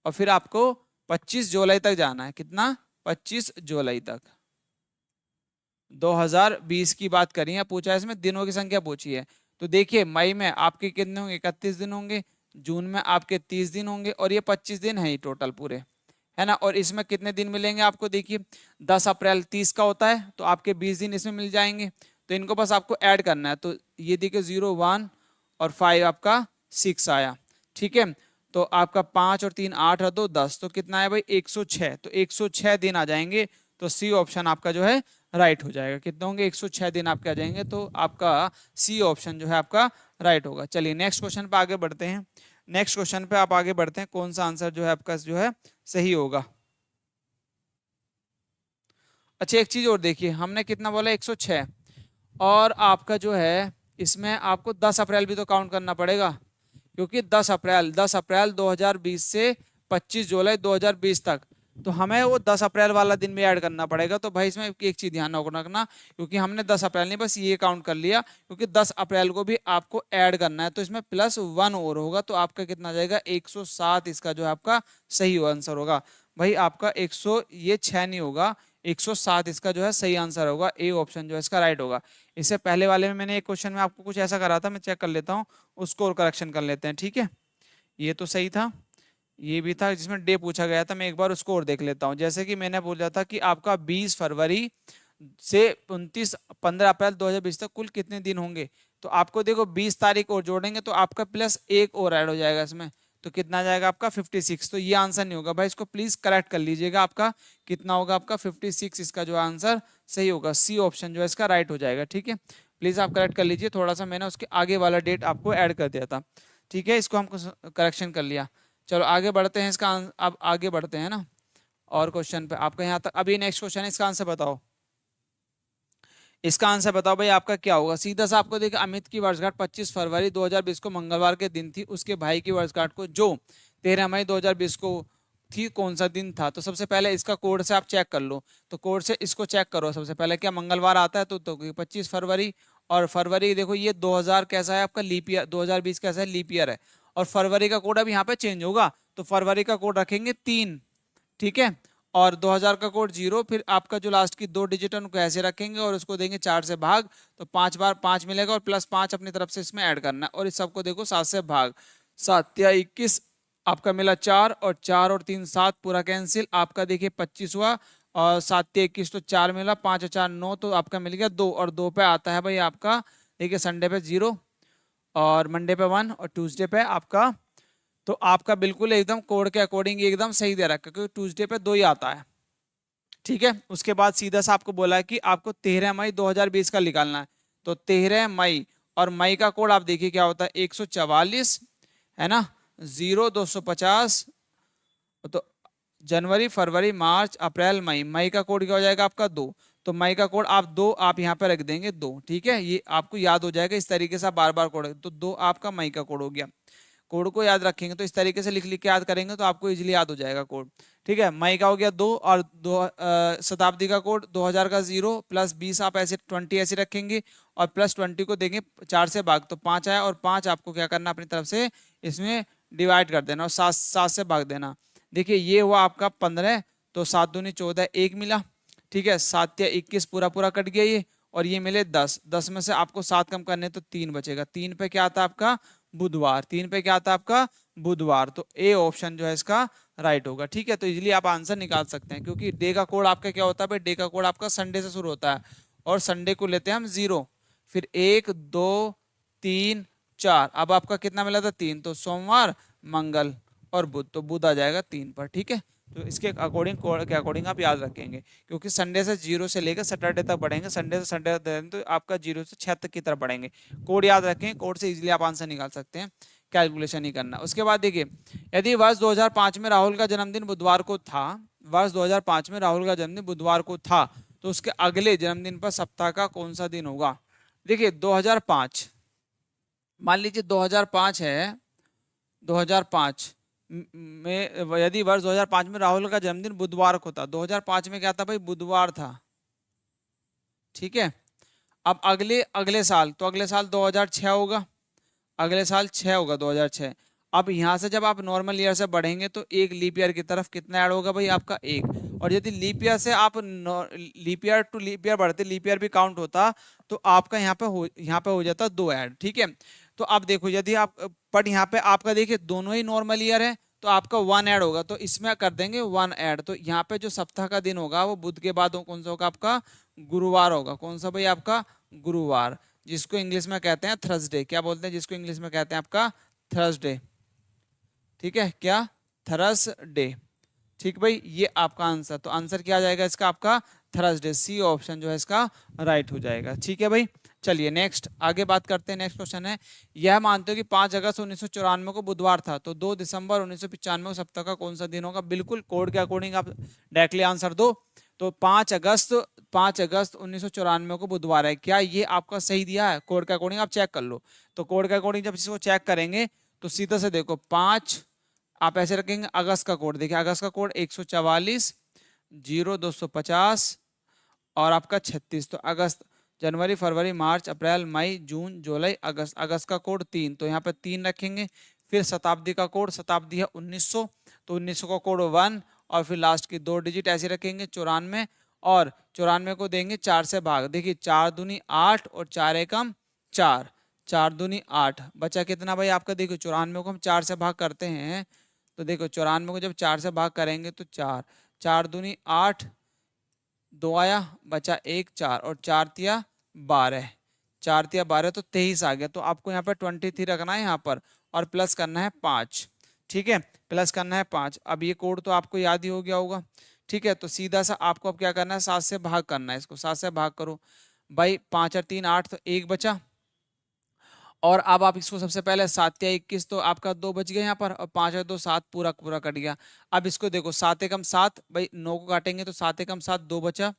और फिर आपको 25 जुलाई तक जाना है। कितना? 25 जुलाई तक 2020 की बात करी है, पूछा है इसमें दिनों की संख्या पूछी है। तो देखिए मई में आपके कितने होंगे? 31 दिन होंगे, जून में आपके 30 दिन होंगे, और ये 25 दिन है ही टोटल पूरे, है ना। और इसमें कितने दिन मिलेंगे आपको? देखिए 10 अप्रैल 30 का होता है, तो आपके 20 दिन इसमें मिल जाएंगे। तो इनको बस आपको ऐड करना है। तो ये देखिए 0 1 और 5 आपका 6 आया, ठीक है। तो आपका 5 और 3 8 और 2 10, तो कितना है भाई? 106। तो 106 दिन आ जाएंगे। तो सी ऑप्शन आपका जो है राइट हो जाएगा। कितने होंगे? 106 दिन आपके आ जाएंगे। तो आपका सी ऑप्शन जो है आपका राइट होगा। चलिए नेक्स्ट क्वेश्चन पे आगे बढ़ते हैं। नेक्स्ट क्वेश्चन पे आप आगे बढ़ते हैं, कौन सा आंसर जो है आपका जो है सही होगा। अच्छा एक चीज और देखिए, हमने कितना बोला? 106, और आपका जो है इसमें आपको 10 अप्रैल भी तो काउंट करना पड़ेगा, क्योंकि 10 अप्रैल 2020 से 25 जुलाई 2020 तक, तो हमें वो 10 अप्रैल वाला दिन भी ऐड करना पड़ेगा। तो भाई इसमें एक चीज ध्यान रखना, क्योंकि हमने 10 अप्रैल नहीं बस ये काउंट कर लिया, क्योंकि 10 अप्रैल को भी आपको ऐड करना है, तो इसमें प्लस 1 और होगा, तो आपका कितना आ जाएगा? 107 इसका जो है आपका सही आंसर होगा। भाई आपका 100 ये 6 नहीं होगा, 107 इसका जो है सही आंसर होगा। ए ऑप्शन जो है इसका राइट होगा। इससे पहले वाले में मैंने एक क्वेश्चन में आपको कुछ ऐसा करा था, मैं चेक कर लेता हूँ, उसको और करेक्शन कर लेते हैं, ठीक है। ये तो सही था, ये भी था जिसमें डे पूछा गया था, मैं एक बार उसको और देख लेता हूँ। जैसे कि मैंने बोला था कि आपका 20 फरवरी से 15 अप्रैल 2020 तक कुल कितने दिन होंगे। तो आपको देखो 20 तारीख और जोड़ेंगे तो आपका प्लस 1 और ऐड हो जाएगा इसमें, तो कितना आ जाएगा आपका? 56। तो ये आंसर नहीं होगा भाई, इसको प्लीज करेक्ट कर लीजिएगा। आपका कितना होगा? आपका 56 इसका जो आंसर सही होगा। सी ऑप्शन जो है इसका राइट हो जाएगा, ठीक है। प्लीज आप करेक्ट कर लीजिए, थोड़ा सा मैंने उसके आगे वाला डेट आपको ऐड कर दिया था, ठीक है। इसको हमको करेक्शन कर लिया। चलो आगे बढ़ते हैं, इसका अब आगे बढ़ते हैं ना और क्वेश्चन पे। आपका यहाँ तक अभी नेक्स्ट क्वेश्चन है, इसका आंसर बताओ। इसका आंसर बताओ भाई आपका क्या होगा। सीधा सा आपको देखिए, अमित की वर्षगांठ 25 फरवरी 2020 को मंगलवार के दिन थी, उसके भाई की वर्षगांठ को जो 13 मई 2020 को थी, कौन सा दिन था। तो सबसे पहले इसका कोड से आप चेक कर लो, तो कोड से इसको चेक करो सबसे पहले, क्या मंगलवार आता है, तो 25 फरवरी। और फरवरी देखो ये 2000 कैसा है आपका, लीप ईयर, 2020 कैसा है, लीप ईयर है। और फरवरी का कोड अब यहाँ पे चेंज होगा, तो फरवरी का कोड रखेंगे 3, ठीक है। और 2000 का कोड 0, फिर आपका जो लास्ट की 2 डिजिट है उनको ऐसे रखेंगे और उसको देंगे 4 से भाग, तो 5 बार 5 मिलेगा और प्लस 5 अपनी तरफ से इसमें ऐड करना है। और इस सबको देखो 7 से भाग, 7 या 21, आपका मिला 4, और 4 और 3 7, पूरा कैंसिल, आपका देखिए 25 हुआ। और 7 या 21 तो 4 मिला, 5 और 4 9, तो आपका मिल गया 2, और 2 पे आता है भाई आपका, देखिए संडे पे 0, और मंडे पे 1, और ट्यूसडे पे आपका, तो आपका बिल्कुल एकदम कोड के अकॉर्डिंग एकदम सही दे रखा है, क्योंकि ट्यूसडे पे 2 ही आता है, ठीक है। उसके बाद सीधा सा आपको बोला है कि आपको 13 मई 2020 का निकालना है, तो 13 मई, और मई का कोड आप देखिए क्या होता है, 144 है ना, 0250, तो जनवरी फरवरी मार्च अप्रैल मई, मई का कोड क्या हो जाएगा आपका 2, तो मई का कोड आप 2 आप यहाँ पे रख देंगे 2, ठीक है, ये आपको याद हो जाएगा, इस तरीके से आप बार बार कोड, तो 2 आपका मई का कोड हो गया। कोड को याद रखेंगे तो इस तरीके से लिख लिख के याद करेंगे तो आपको इजीली याद हो जाएगा कोड, ठीक है। मई का हो गया 2, और 2 शताब्दी का कोड 2000 का 0 प्लस 20 आप ऐसे 20 ऐसे रखेंगे, और प्लस 20 को देंगे 4 से भाग, तो 5 आया, और 5 आपको क्या करना अपनी तरफ से इसमें डिवाइड कर देना, और 7 से भाग देना। देखिए ये हुआ आपका 15, तो 7 दूनी 14, 1 मिला, ठीक है। 7 या 21 पूरा पूरा कट गया ये, और ये मिले 10, 10 में से आपको 7 कम करने तो 3 बचेगा, 3 पे क्या आता है आपका बुधवार, 3 पे क्या आता है आपका बुधवार, तो ए ऑप्शन जो है इसका राइट होगा, ठीक है। तो इजीली आप आंसर निकाल सकते हैं, क्योंकि डे का कोड आपका क्या होता है भाई, डे का कोड आपका संडे से शुरू होता है, और संडे को लेते हैं हम 0, फिर 1 2 3 4, अब आपका कितना मिला था 3, तो सोमवार मंगल और बुध, तो बुध आ जाएगा 3 पर, ठीक है। तो इसके अकॉर्डिंग कोड के अकॉर्डिंग आप याद रखेंगे, क्योंकि संडे से 0 से लेकर सैटरडे तक बढ़ेंगे, संडे से संडे तक तो आपका 0 से 6 तक की तरफ बढ़ेंगे। कोड याद रखें, कोड से इजीली आप आंसर निकाल सकते हैं, कैलकुलेशन ही करना। उसके बाद देखिए, यदि वर्ष 2005 में राहुल का जन्मदिन बुधवार को था, वर्ष 2005 में राहुल का जन्मदिन बुधवार को था, तो उसके अगले जन्मदिन पर सप्ताह का कौन सा दिन होगा। देखिए 2005, मान लीजिए 2005 है, 2005 में, यदि वर्ष 2005 में राहुल का जन्मदिन बुधवार को था, 2005 में क्या था भाई, बुधवार था, ठीक है। अब अगले अगले साल, तो अगले साल 2006 होगा, अगले साल 6 होगा 2006। अब यहाँ से जब आप नॉर्मल ईयर से बढ़ेंगे तो एक लीप ईयर की तरफ कितना ऐड होगा भाई आपका 1, और यदि लीप ईयर से आप leap year to leap year बढ़ते, लीप ईयर भी काउंट होता, तो आपका यहाँ पे हो जाता 2 ऐड, ठीक है। तो अब देखो यदि आप, बट यहाँ पे आपका देखिए दोनों ही नॉर्मल ईयर है, तो आपका 1 ऐड होगा, तो इसमें कर देंगे 1 ऐड, तो यहाँ पे जो सप्ताह का दिन होगा वो बुध के बाद कौन सा होगा आपका, गुरुवार होगा, कौन सा भाई आपका गुरुवार, जिसको इंग्लिश में कहते हैं थर्सडे, क्या बोलते हैं जिसको इंग्लिश में कहते हैं आपका थर्सडे, ठीक है, क्या थर्सडे, ठीक भाई, ये आपका आंसर, तो आंसर क्या आ जाएगा इसका आपका थर्सडे, सी ऑप्शन जो है इसका राइट हो जाएगा, ठीक है भाई। चलिए नेक्स्ट आगे बात करते हैं। नेक्स्ट क्वेश्चन है, यह मानते हो कि 5 अगस्त 1994 को बुधवार था, तो 2 दिसंबर 1995 को सप्ताह का कौन सा दिन होगा। बिल्कुल कोड के अकॉर्डिंग आप डायरेक्टली आंसर दो, तो 5 अगस्त 1994 को बुधवार है, क्या ये आपका सही दिया है, कोड के अकॉर्डिंग आप चेक कर लो। तो कोड के अकॉर्डिंग जब इसको चेक करेंगे तो सीधा से देखो 5 आप ऐसे रखेंगे, अगस्त का कोड देखिए, अगस्त का कोड 144 0250 और आपका 36, तो अगस्त, जनवरी फरवरी मार्च अप्रैल मई जून जुलाई अगस्त, अगस्त का कोड 3, तो यहाँ पे 3 रखेंगे। फिर शताब्दी का कोड, शताब्दी है 1900, तो 1900 का कोड 1, और फिर लास्ट की 2 डिजिट ऐसे रखेंगे 94, और 94 को देंगे 4 से भाग, देखिए 4 दूनी 8 और 4 एकम 4, 4 दूनी 8, बचा कितना भाई आपका, देखो 94 को हम 4 से भाग करते हैं, तो देखो 94 को जब 4 से भाग करेंगे तो 4, 4 दूनी 8, 2 आया, बचा 1 4, और 4 तिया 12, 4 तिया 12, तो 23 आ गया। तो आपको यहाँ पर 23 रखना है यहाँ पर, और प्लस करना है 5, ठीक है, प्लस करना है 5। अब ये कोड तो आपको याद ही हो गया होगा, ठीक है। तो सीधा सा आपको अब क्या करना है, 7 से भाग करना है, इसको 7 से भाग करो भाई, 5 और 3 8, तो 1 बचा, और अब आप इसको सबसे पहले 7 या 21, तो आपका 2 बच गया यहाँ पर, और 5 और 2 7, पूरा पूरा कट गया। अब इसको देखो 7 एकम 7, भाई 9 को काटेंगे तो 7 एकम 7 2 बचा,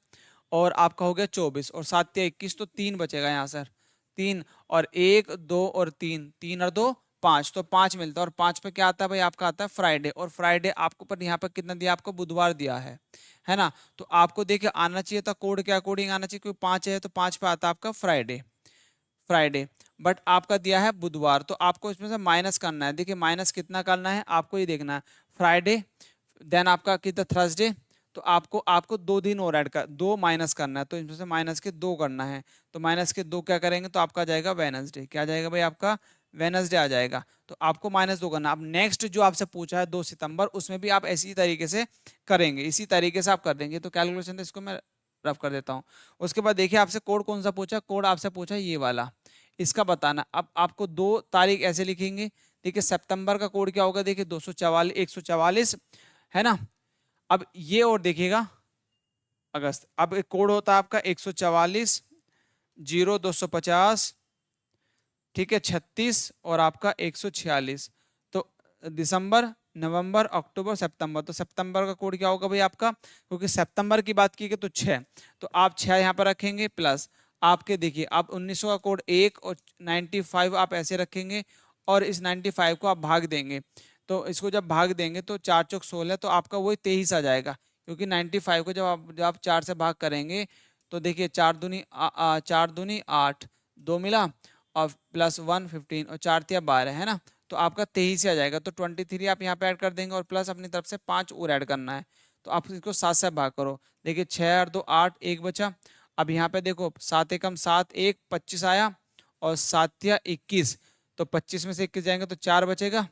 और आपका हो गया 24, और 7 या 21, तो 3 बचेगा यहाँ सर, 3, और 1 2 और 3, 3 और 2 5, तो 5 मिलता है, और 5 पे क्या आता है भाई आपका आता है फ्राइडे, और फ्राइडे आपको पर यहाँ पर कितना दिया, आपको बुधवार दिया है ना। तो आपको देखिए आना चाहिए था कोड के अकॉर्डिंग आना चाहिए, क्योंकि 5 है तो 5 पे आता है आपका फ्राइडे, फ्राइडे, बट आपका दिया है बुधवार, तो आपको इसमें से माइनस करना है। देखिए माइनस कितना करना है आपको ये देखना है, फ्राइडे देन आपका कितना थर्सडे, तो आपको आपको 2 दिन और ऐड कर, 2 माइनस करना है, तो इसमें से माइनस के 2 करना है, तो माइनस के 2 क्या करेंगे, तो आपका आ जाएगा वेनसडे, क्या आ जाएगा भाई आपका वेनसडे आ जाएगा, तो आपको -2 करना। अब नेक्स्ट जो आपसे पूछा है 2 सितंबर, उसमें भी आप ऐसी तरीके से करेंगे, इसी तरीके से आप कर देंगे। तो कैलकुलेशन इसको मैं रफ कर देता हूँ। उसके बाद देखिए आपसे कोड कौन सा पूछा, कोड आपसे पूछा ये वाला, इसका बताना। अब आपको 2 तारीख ऐसे लिखेंगे, देखिए सितंबर का कोड क्या होगा, देखिए 244 144 है ना। अब ये और देखिएगा अगस्त, अब एक कोड होता है आपका 144 0 250, ठीक है 36 और आपका 146, तो दिसंबर नवंबर अक्टूबर सितंबर, तो सितंबर का कोड क्या होगा भाई आपका, क्योंकि सितंबर की बात की गई तो 6, तो आप 6 यहाँ पर रखेंगे, प्लस आपके देखिए आप 1900 का कोड 1 और 95 आप ऐसे रखेंगे, और इस 95 को आप भाग देंगे, तो इसको जब भाग देंगे तो 4 चौक 16, तो आपका वही 23 आ जाएगा, क्योंकि 95 को जब आप 4 से भाग करेंगे, तो देखिए 4 दूनी 8, 2 मिला, और प्लस 1 15 और 4 तिया 12 है ना, तो आपका 23 आ जाएगा, तो 23 आप यहाँ पे ऐड कर देंगे, और प्लस अपनी तरफ से 5 और ऐड करना है, तो आप इसको 7 से भाग करो, देखिए 6 और 2 8, 1 बचा। अब यहाँ पे देखो 7 एकम 7, 1 25 आया, और 7 तिया 21, तो 25 में से 21 जाएंगे तो 4 बचेगा,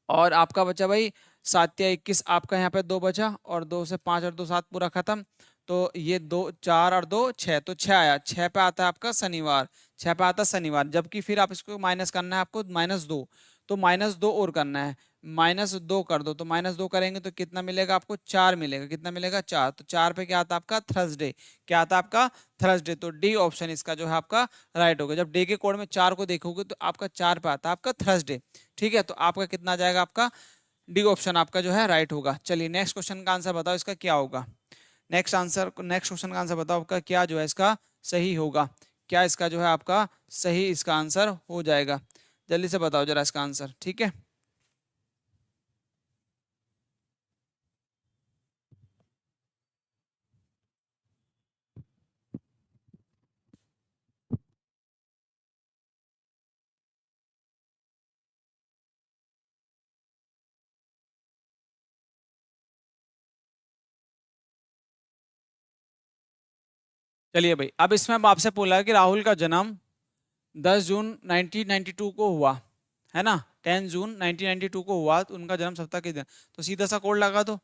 और आपका बचा भाई 7 तिया 21, आपका यहाँ पे 2 बचा, और 2 से 5 और 2 7 पूरा खत्म, तो ये 2 4 और 2 6, तो 6 आया, 6 पे आता है आपका शनिवार, 6 पे आता है शनिवार, जबकि फिर आप इसको माइनस करना है आपको -2, तो -2 और करना है, -2 कर दो, तो -2 करेंगे तो कितना मिलेगा आपको, 4 मिलेगा, कितना मिलेगा 4, तो 4 पे क्या आता है आपका थर्सडे, क्या आता है आपका थर्सडे, तो डी ऑप्शन इसका जो है आपका राइट होगा। जब डे के कोड में 4 को देखोगे तो आपका 4 पे आता है आपका थर्सडे, ठीक है, तो आपका कितना आ जाएगा, आपका डी ऑप्शन आपका जो है राइट होगा। चलिए नेक्स्ट क्वेश्चन का आंसर बताओ इसका क्या होगा, नेक्स्ट क्वेश्चन का आंसर बताओ आपका क्या जो है इसका सही होगा, क्या इसका जो है आपका सही इसका आंसर हो जाएगा, जल्दी से बताओ जरा इसका आंसर, ठीक है। चलिए भाई, अब इसमें अब आपसे बोला है कि राहुल का जन्म 10 जून 1992 को हुआ, है ना, 10 जून 1992 को हुआ, तो उनका जन्म सप्ताह के दिन, तो सीधा सा कोड लगा दो,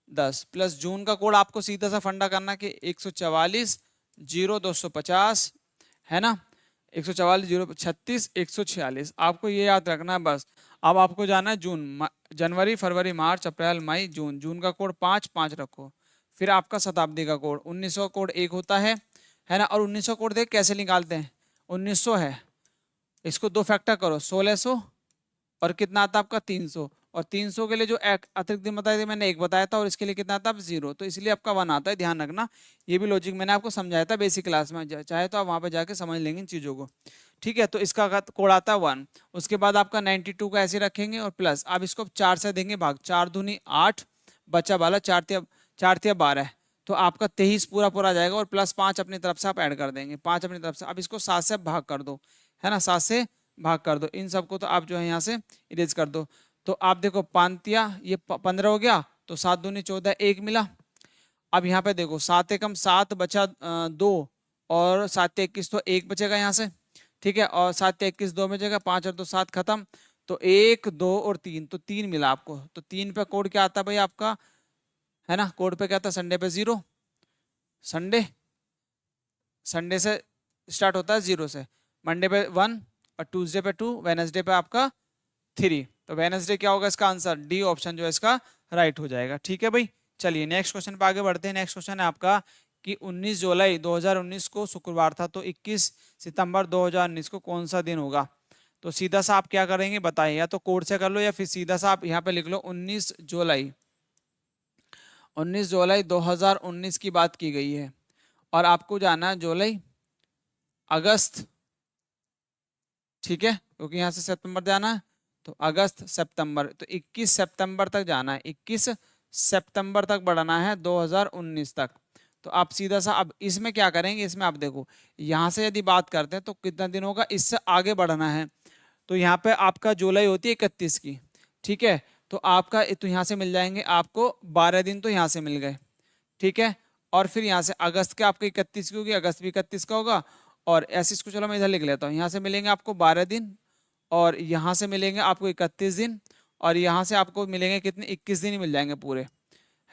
10 प्लस जून का कोड आपको सीधा सा फंडा करना कि 144 0 250 है ना, 144 0 36 146, आपको ये याद रखना है बस। अब आपको जाना है जून, जनवरी फरवरी मार्च अप्रैल मई जून, जून का कोड 5 5 रखो, फिर आपका शताब्दी का कोड 1900 कोड 1 होता है ना, और 1900 कोड देख कैसे निकालते हैं, 1900 है, इसको 2 फैक्टर करो 1600, और कितना आता है आपका 300, और 300 के लिए जो अतिरिक्त दिन बताए थे मैंने 1 बताया था, और इसके लिए कितना आता है 0, तो इसलिए आपका 1 आता है, ध्यान रखना। ये भी लॉजिक मैंने आपको समझाया था बेसिक क्लास में, चाहे तो आप वहां पे जाके समझ लेंगे इन चीजों को, ठीक है। तो इसका कोड आता है 1, उसके बाद आपका 92 का ऐसे रखेंगे, और प्लस आप इसको 4 से देंगे भाग, 4 दूनी 8, बचा वाला 4 तिया 12, तो आपका 23 पूरा पूरा आ जाएगा, और प्लस 5 अपनी तरफ से आप ऐड कर देंगे, 5 अपनी तरफ से। अब इसको 7 से भाग कर दो, है ना, 7 से भाग कर दो, इन सबको तो आप जो है यहाँ से इरेज कर दो, तो आप देखो 5 तिया ये 15 हो गया, तो 7 दूनी 14 1 मिला। अब यहाँ पे देखो 7 एकम 7 बचा 2, और 7 तिया 21, तो 1 बचेगा यहाँ से, ठीक है, और 7 तिया 21 2 बचेगा, 5 और 2 7 खत्म, तो 1 2 और 3, तो 3 मिला आपको, तो 3 पे कोड क्या आता है भाई आपका, है ना, कोड पे क्या आता है, संडे पे 0, संडे संडे से स्टार्ट होता है 0 से, मंडे पे 1, और ट्यूसडे पे 2, वेनसडे पे आपका 3, तो वेनसडे क्या होगा इसका आंसर, डी ऑप्शन जो है इसका राइट हो जाएगा, ठीक है भाई। चलिए नेक्स्ट क्वेश्चन पे आगे बढ़ते हैं। नेक्स्ट क्वेश्चन है आपका कि 19 जुलाई 2019 को शुक्रवार था, तो 21 सितंबर 2019 को कौन सा दिन होगा, तो सीधा सा आप क्या करेंगे बताइए, या तो कोड से कर लो, या फिर सीधा सा आप यहाँ पे लिख लो 19 जुलाई, 19 जुलाई 2019 की बात की गई है, और आपको जाना है जुलाई अगस्त ठीक है, क्योंकि यहाँ से सितंबर जाना है, तो अगस्त सितंबर, तो 21 सितंबर तक जाना है, 21 सितंबर तक बढ़ना है 2019 तक। तो आप सीधा सा अब इसमें क्या करेंगे, इसमें आप देखो यहाँ से यदि बात करते हैं तो कितना दिन होगा, इससे आगे बढ़ना है। तो यहाँ पे आपका जुलाई होती है 31 की, ठीक है, तो आपका तो यहाँ से मिल जाएंगे आपको 12 दिन, तो यहाँ से मिल गए, ठीक है। और फिर यहाँ से अगस्त के आपके 31 की होगी, अगस्त भी 31 का होगा। और ऐसे इसको चलो मैं इधर लिख लेता हूँ, यहाँ से मिलेंगे आपको 12 दिन, और यहाँ से मिलेंगे आपको 31 दिन, और यहाँ से आपको मिलेंगे कितने, 21 दिन ही मिल जाएंगे पूरे,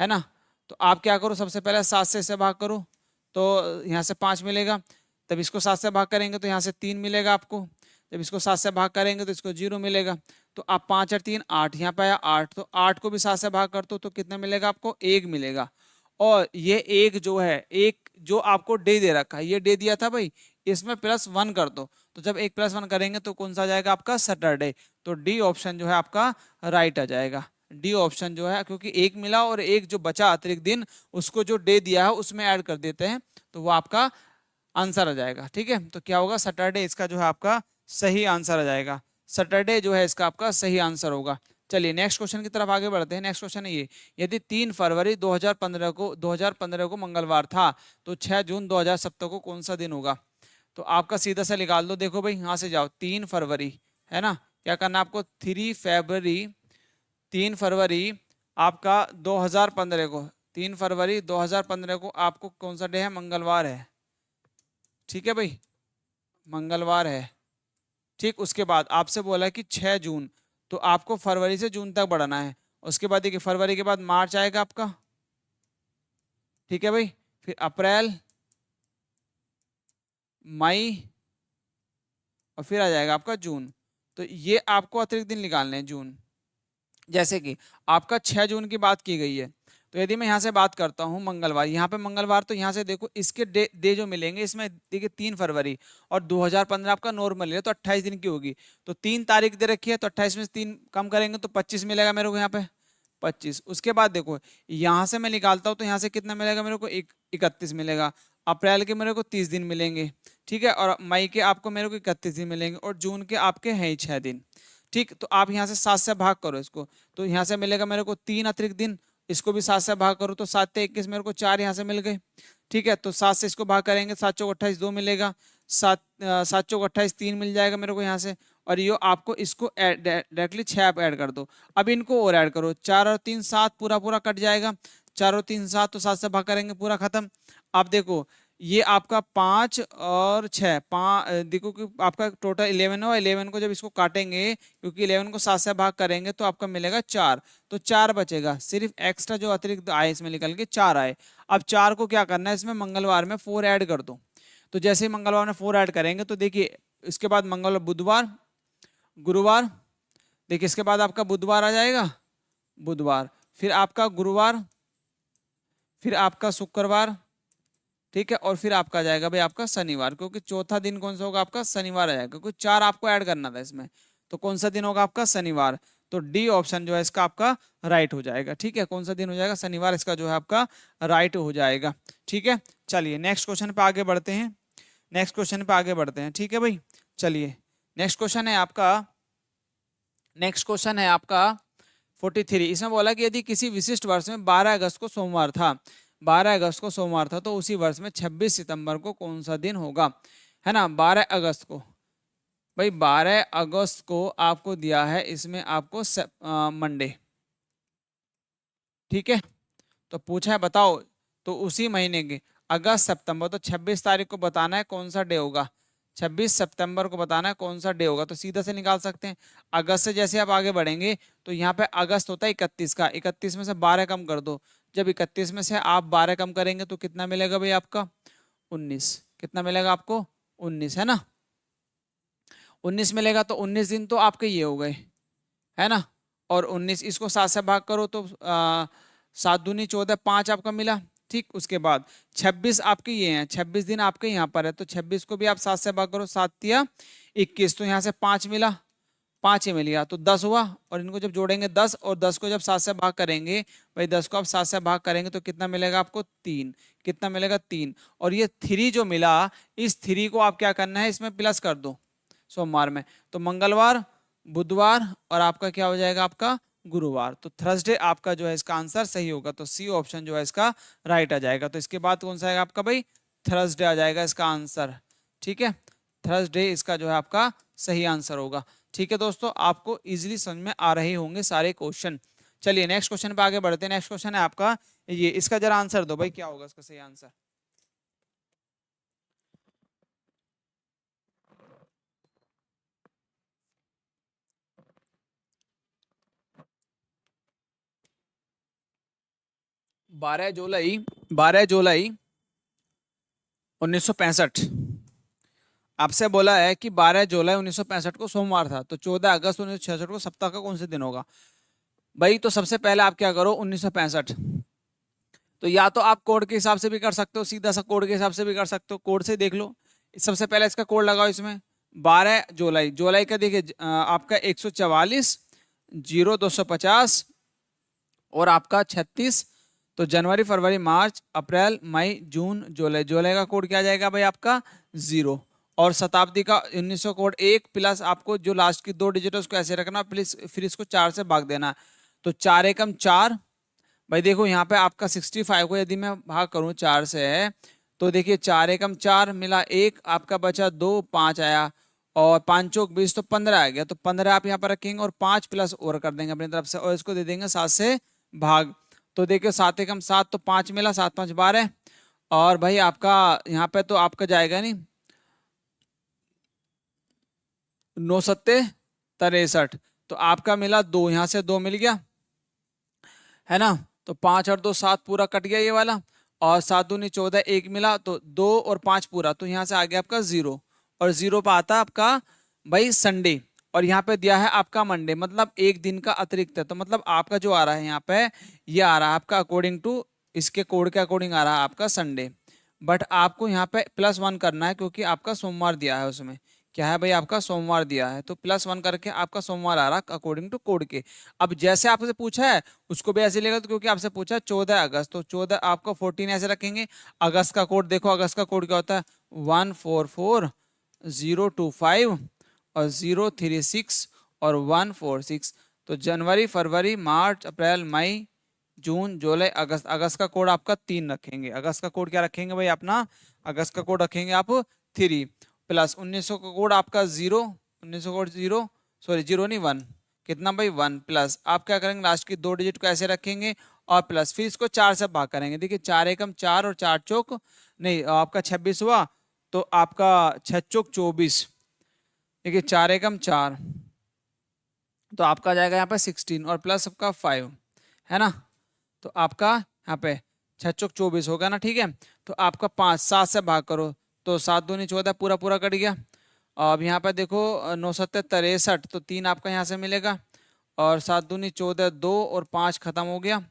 है ना। तो आप क्या करो, सबसे पहले 7 से इसे भाग करो, तो यहाँ से 5 मिलेगा। तब इसको 7 से भाग करेंगे तो यहाँ से 3 मिलेगा आपको। जब इसको 7 से भाग करेंगे तो इसको 0 मिलेगा। तो आप 5 और 3 8, यहाँ पे आया 8, तो 8 को भी 7 से भाग कर दो तो कितना मिलेगा आपको, 1 मिलेगा। और ये एक जो है, एक जो आपको डे दे रखा है, ये डे दिया था भाई, इसमें +1 कर दो। तो जब 1 + 1 करेंगे तो कौन सा आ जाएगा आपका, सैटरडे। तो डी ऑप्शन जो है आपका राइट आ जाएगा। डी ऑप्शन जो है, क्योंकि एक मिला और एक जो बचा अतिरिक्त दिन, उसको जो डे दिया है उसमें ऐड कर देते हैं, तो वो आपका आंसर आ जाएगा। ठीक है, तो क्या होगा, सैटरडे इसका जो है आपका सही आंसर आ जाएगा। सैटरडे जो है इसका आपका सही आंसर होगा। चलिए नेक्स्ट क्वेश्चन की तरफ आगे बढ़ते हैं। नेक्स्ट क्वेश्चन है ये, यदि 3 फरवरी 2015 को मंगलवार था, तो 6 जून 2017 को कौन सा दिन होगा। तो आपका सीधा सा निकाल दो, देखो भाई यहाँ से जाओ, 3 फरवरी है ना, क्या करना आपको, 3 फरवरी आपका 2015 को, 3 फरवरी 2015 को आपको कौन सा डे है, मंगलवार है। ठीक है भाई, मंगलवार है। ठीक, उसके बाद आपसे बोला है कि 6 जून, तो आपको फरवरी से जून तक बढ़ना है। उसके बाद देखिए फरवरी के बाद मार्च आएगा आपका, ठीक है भाई, फिर अप्रैल, मई, और फिर आ जाएगा आपका जून। तो ये आपको अतिरिक्त दिन निकालने हैं जून। जैसे कि आपका 6 जून की बात की गई है, तो यदि मैं यहाँ से बात करता हूँ मंगलवार, यहाँ पे मंगलवार, तो यहाँ से देखो इसके डे जो मिलेंगे, इसमें देखिए 3 फरवरी और 2015 आपका नॉर्मल है, तो 28 दिन की होगी। तो 3 तारीख दे रखी है, तो 28 में से 3 कम करेंगे तो 25 मिलेगा मेरे को यहाँ पे, 25। उसके बाद देखो यहाँ से मैं निकालता हूँ, तो यहाँ से कितना मिलेगा मेरे को, 31 मिलेगा। अप्रैल के मेरे को 30 दिन मिलेंगे, ठीक है, और मई के आपको मेरे को 31 दिन मिलेंगे, और जून के आपके हैं ही 6 दिन। ठीक, तो आप यहाँ से 7 से भाग करो इसको, तो यहाँ से मिलेगा मेरे को 3 अतिरिक्त दिन, इसको भी 7 से भाग करो तो 7 से 21 मेरे को 4 यहाँ से मिल गए। ठीक है, तो 7 से इसको भाग करेंगे, 7 चौक 28 2 मिलेगा, 7 चौक 28 3 मिल जाएगा मेरे को यहाँ से। और ये आपको इसको डायरेक्टली 6 आप ऐड कर दो। अब इनको और ऐड करो, 4 और 3 7, पूरा पूरा कट जाएगा, 4 और 3 7, तो 7 से भाग करेंगे पूरा खत्म। आप देखो ये आपका 5 और 6, देखो कि आपका टोटल 11 हो, 11 को जब इसको काटेंगे, क्योंकि 11 को 7 से भाग करेंगे तो आपका मिलेगा 4, तो 4 बचेगा, सिर्फ एक्स्ट्रा जो अतिरिक्त आए इसमें निकल के 4 आए। अब 4 को क्या करना है, इसमें मंगलवार में 4 ऐड कर दो। तो जैसे ही मंगलवार में 4 ऐड करेंगे तो देखिए इसके बाद मंगलवार, बुधवार, गुरुवार, देखिए इसके बाद आपका बुधवार आ जाएगा, बुधवार, फिर आपका गुरुवार, फिर आपका शुक्रवार, ठीक है, और फिर आपका आ जाएगा भाई आपका शनिवार, क्योंकि चौथा दिन कौन सा होगा आपका, शनिवार आ जाएगा, क्योंकि 4 आपको ऐड करना था इसमें, तो कौन सा दिन होगा आपका, शनिवार। तो डी ऑप्शन जो है इसका आपका राइट हो जाएगा। ठीक है, कौन सा दिन हो जाएगा, शनिवार इसका जो है आपका राइट हो जाएगा। ठीक है, चलिए नेक्स्ट क्वेश्चन पे आगे बढ़ते हैं। नेक्स्ट क्वेश्चन पे आगे बढ़ते हैं, ठीक है भाई। चलिए नेक्स्ट क्वेश्चन है आपका, नेक्स्ट क्वेश्चन है आपका 43। इसमें बोला कि यदि किसी विशिष्ट वर्ष में 12 अगस्त को सोमवार था, 12 अगस्त को सोमवार था, तो उसी वर्ष में 26 सितंबर को कौन सा दिन होगा, है ना। 12 अगस्त को भाई, 12 अगस्त को आपको दिया है, इसमें आपको मंडे, ठीक है। तो पूछा है बताओ, तो उसी महीने के अगस्त सितंबर, तो 26 तारीख को बताना है कौन सा डे होगा, 26 सितंबर को बताना है कौन सा डे होगा। तो सीधा से निकाल सकते हैं। अगस्त से जैसे आप आगे बढ़ेंगे तो यहाँ पे अगस्त होता है 31 का, 31 में से 12 कम कर दो। जब 31 में से आप 12 कम करेंगे तो कितना मिलेगा भाई आपका, 19। कितना मिलेगा आपको, 19, है ना। 19 मिलेगा, तो 19 दिन तो आपके ये हो गए, है ना। और 19 इसको 7 से भाग करो तो 7 दूनी 14, 5 आपका मिला। ठीक, उसके बाद 26 आपके ये हैं, 26 दिन आपके यहाँ पर है, तो 26 को भी आप 7 से भाग करो, 7 या 21, तो यहाँ से 5 मिला, 5 ही मिल गया, तो 10 हुआ। और इनको जब जोड़ेंगे 10, और 10 को जब 7 से भाग करेंगे, भाई 10 को आप 7 से भाग करेंगे तो कितना मिलेगा आपको, 3। कितना मिलेगा, 3। और ये 3 जो मिला, इस 3 को आप क्या करना है, इसमें प्लस कर दो, सोमवार में। तो मंगलवार, बुधवार और आपका क्या हो जाएगा आपका गुरुवार। तो थर्सडे आपका जो है इसका आंसर सही होगा। तो सी ऑप्शन जो है इसका राइट आ जाएगा। तो इसके बाद कौन सा आएगा आपका भाई, थर्सडे आ जाएगा इसका आंसर। ठीक है, थर्सडे इसका जो है आपका सही आंसर होगा। ठीक है दोस्तों, आपको इजीली समझ में आ रहे होंगे सारे क्वेश्चन। चलिए नेक्स्ट क्वेश्चन पे आगे बढ़ते हैं। नेक्स्ट क्वेश्चन है आपका ये, इसका जरा आंसर दो भाई, क्या होगा इसका सही आंसर। 12 जुलाई, 12 जुलाई 1965। आपसे बोला है कि 12 जुलाई 1965 को सोमवार था, तो 14 अगस्त 1966 को सप्ताह का कौन से दिन होगा। भाई तो सबसे पहले आप क्या करो, 1965, तो या तो आप कोड के हिसाब से भी कर सकते हो, सीधा सा कोड के हिसाब से भी कर सकते हो, कोड से देख लो। सबसे पहले इसका कोड लगाओ इसमें। 12 जुलाई, जुलाई का देखिए आपका 144, 0250 और आपका 36। तो जनवरी, फरवरी, मार्च, अप्रैल, मई, जून, जुलाई। जुलाई का कोड क्या जाएगा भाई आपका 0। और शताब्दी का 1900 कोड 1 प्लस आपको जो लास्ट की 2 डिजिट है उसको ऐसे रखना, प्लीज फिर इसको 4 से भाग देना। तो 4 एकम 4। भाई देखो यहाँ पे आपका 65 को यदि मैं भाग करूँ 4 से, तो देखिए 4 एकम 4 मिला, 1 आपका बचा, 2 5 आया और 5 चौक 20, तो 15 आ गया। तो 15 आप यहाँ पर रखेंगे और 5 प्लस और कर देंगे अपनी तरफ से और इसको दे देंगे 7 से भाग। तो देखिए 7 एकम 7, तो 5 मिला, 7 5 12। और भाई आपका यहाँ पे तो आपका जाएगा नहीं, 9 सत्ते 63। तो आपका मिला 2, यहाँ से 2 मिल गया है ना। तो 5 और 2 7, पूरा कट गया ये वाला। और 7 दूनी 14, 1 मिला, तो 2 और 5 पूरा, तो यहाँ से आ गया आपका 0। और 0 पे आता आपका भाई संडे, और यहाँ पे दिया है आपका मंडे, मतलब एक दिन का अतिरिक्त है। तो मतलब आपका जो आ रहा है यहाँ पे, ये आ रहा है आपका अकॉर्डिंग टू इसके कोड के अकॉर्डिंग आ रहा है आपका संडे। बट आपको यहाँ पे +1 करना है, क्योंकि आपका सोमवार दिया है उसमें। क्या है भाई आपका सोमवार दिया है, तो +1 करके आपका सोमवार आ रहा है अकॉर्डिंग टू कोड के। अब जैसे आपसे पूछा है उसको भी ऐसे लेगा, तो क्योंकि आपसे पूछा है 14 अगस्त, तो 14 आपको 14 ऐसे रखेंगे। अगस्त का कोड देखो, अगस्त का कोड क्या होता है, 144025 और 036 और 146। तो जनवरी, फरवरी, मार्च, अप्रैल, मई, जून, जुलाई, अगस्त। अगस्त का कोड आपका 3 रखेंगे। अगस्त का कोड क्या रखेंगे भाई अपना, अगस्त का कोड रखेंगे आप 3 प्लस 1900 का कोड आपका 0, 1900 कोड 0, सॉरी 0 नहीं 1, कितना भाई 1 प्लस आप क्या करेंगे, लास्ट की 2 डिजिट को ऐसे रखेंगे और प्लस, फिर इसको 4 से भाग करेंगे। देखिए 4 एकम 4 और 4 चौक नहीं आपका 26 हुआ, तो आपका 6 चौक 24। देखिए 4 एकम 4, तो आपका जाएगा यहाँ पे 16 और प्लस आपका 5 है ना। तो आपका यहाँ पे 6 चौक 24 होगा ना, ठीक है। तो आपका 5 7 से भाग करो, तो 7 दूनी 14, पूरा पूरा कट गया। अब यहाँ पे देखो 9 सत्ते 63, तो 3 आपका यहाँ से मिलेगा और 7 दूनी 14, 2 और 5 खत्म हो गया,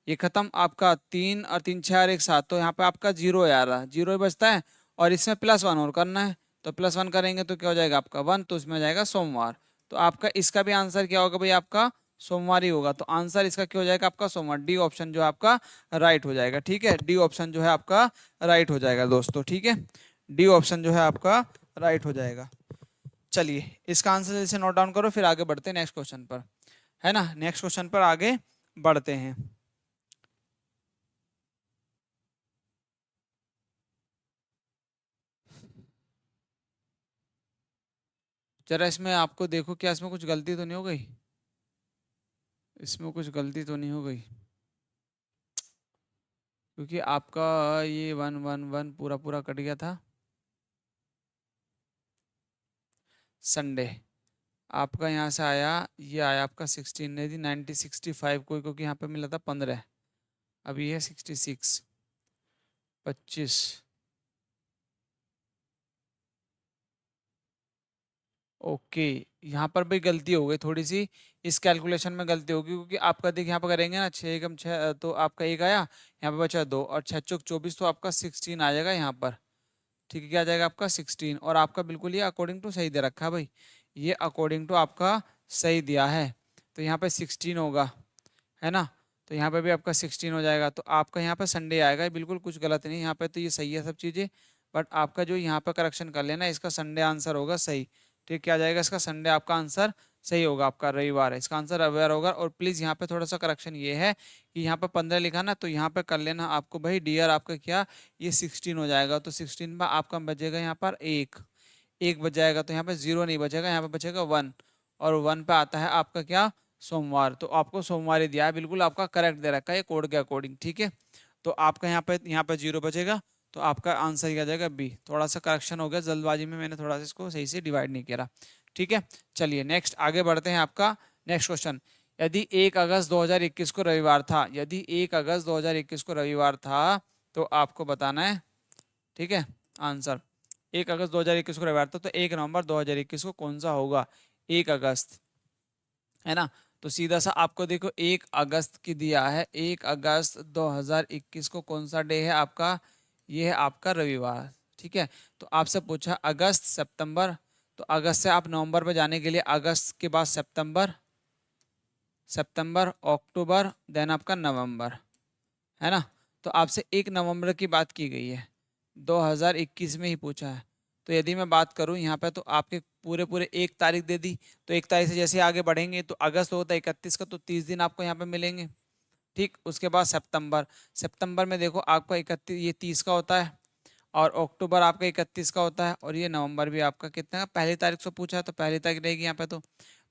ये खत्म आपका 3 और 3 6 और 1 7। तो यहाँ पे आपका 0 आ रहा है, 0 ही बचता है और इसमें +1 और करना है। तो +1 करेंगे तो क्या हो जाएगा आपका 1, तो इसमें हो जाएगा सोमवार। तो आपका इसका भी आंसर क्या होगा भाई आपका सोमवार ही होगा। तो आंसर इसका क्या हो जाएगा आपका सोमवार। डी ऑप्शन जो है आपका राइट हो जाएगा। ठीक है, डी ऑप्शन जो है आपका राइट हो जाएगा दोस्तों। ठीक है, डी ऑप्शन जो है आपका राइट हो जाएगा। चलिए इसका आंसर जैसे नोट डाउन करो, फिर आगे बढ़ते हैं नेक्स्ट क्वेश्चन पर, है ना। नेक्स्ट क्वेश्चन पर आगे बढ़ते हैं। जरा इसमें आपको देखो, क्या इसमें कुछ गलती तो नहीं हो गई, इसमें कुछ गलती तो नहीं हो गई, क्योंकि आपका ये 1 1 1 पूरा पूरा कट गया था संडे। आपका यहाँ से आया, ये आया आपका 16 नहीं थी 1965 को, क्योंकि यहाँ पे मिला था 15, अभी है 66 25। ओके, यहाँ पर भी गलती हो गई थोड़ी सी, इस कैलकुलेशन में गलती होगी, क्योंकि आपका देखिए यहाँ पर करेंगे ना 6 एकम 6, तो आपका 1 आया, यहाँ पे बचा 2 और 6 चौक 24, तो आपका 16 आ जाएगा यहाँ पर। ठीक है, क्या आ जाएगा आपका 16। और आपका बिल्कुल ये अकॉर्डिंग टू सही दे रखा है भाई, ये अकॉर्डिंग टू आपका सही दिया है। तो यहाँ पे 16 होगा, है ना। तो यहाँ पे भी आपका 16 हो जाएगा। तो आपका यहाँ पे संडे आएगा, बिल्कुल कुछ गलत नहीं यहाँ पे, तो ये सही है सब चीज़ें। बट आपका जो यहाँ पे करेक्शन कर लेना, इसका संडे आंसर होगा सही। तो ये क्या आ जाएगा इसका, संडे आपका आंसर सही होगा, आपका रविवार है, इसका आंसर रविवार होगा। और प्लीज यहाँ पे थोड़ा सा करेक्शन ये है कि यहाँ पे 15 लिखा ना, तो यहाँ पे कर लेना आपको भाई डियर आपका क्या, ये 16 हो जाएगा। तो 16 में आपका बचेगा यहाँ पर एक बच जाएगा, तो यहाँ पे 0 नहीं बचेगा, यहाँ पे बचेगा 1, और 1 पे आता है आपका क्या, सोमवार। तो आपको सोमवार ही दिया है, बिल्कुल आपका करेक्ट दे रखा है कोड के अकॉर्डिंग, ठीक है। तो आपका यहाँ पे 0 बचेगा, तो आपका आंसर क्या जाएगा बी। थोड़ा सा करेक्शन हो गया जल्दबाजी में, मैंने थोड़ा सा इसको सही से डिवाइड नहीं किया, ठीक है। चलिए नेक्स्ट आगे बढ़ते हैं। आपका नेक्स्ट क्वेश्चन, यदि 1 अगस्त 2021 को रविवार था, यदि 1 अगस्त 2021 को रविवार था, तो आपको बताना है, ठीक है, आंसर। 1 अगस्त 2021 को रविवार था, तो 1 नवंबर 2021 को कौन सा होगा, 1 अगस्त, है ना। तो सीधा सा आपको देखो 1 अगस्त की दिया है, 1 अगस्त 2021 को कौन सा डे है आपका, ये है आपका रविवार, ठीक है। तो आपसे पूछा अगस्त सितंबर, तो अगस्त से आप नवंबर पे जाने के लिए अगस्त के बाद सितंबर, सितंबर अक्टूबर, देन आपका नवंबर, है ना। तो आपसे 1 नवंबर की बात की गई है, 2021 में ही पूछा है। तो यदि मैं बात करूं यहाँ पे, तो आपके पूरे पूरे 1 तारीख दे दी, तो 1 तारीख से जैसे आगे बढ़ेंगे तो अगस्त होता है 31 का, तो 30 दिन आपको यहाँ पे मिलेंगे, ठीक। उसके बाद सितंबर, सितंबर में देखो आपका 31, ये 30 का होता है, और अक्टूबर आपका 31 का होता है, और ये नवंबर भी आपका कितना, पहली तारीख से पूछा है तो पहली तारीख रहेगी यहाँ पे। तो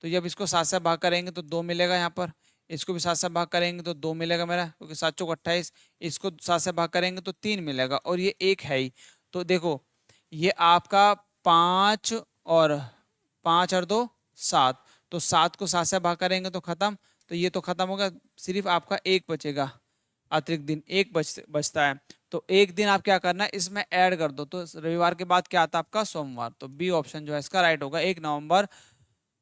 जब इसको 7 से भाग करेंगे तो 2 मिलेगा यहाँ पर, इसको भी 7 से भाग करेंगे तो 2 मिलेगा मेरा, क्योंकि 7 चौक 28, इसको 7 से भाग करेंगे तो 3 मिलेगा, और ये 1 है ही। तो देखो ये आपका 5 और 2 7, तो 7 को 7 से भाग करेंगे तो खत्म, तो ये तो खत्म होगा, सिर्फ आपका 1 बचेगा, अतिरिक्त दिन 1 बचता है। तो एक दिन आप क्या करना है, इसमें ऐड कर दो, तो रविवार के बाद क्या आता है आपका, सोमवार। तो बी ऑप्शन जो है इसका राइट होगा, 1 नवंबर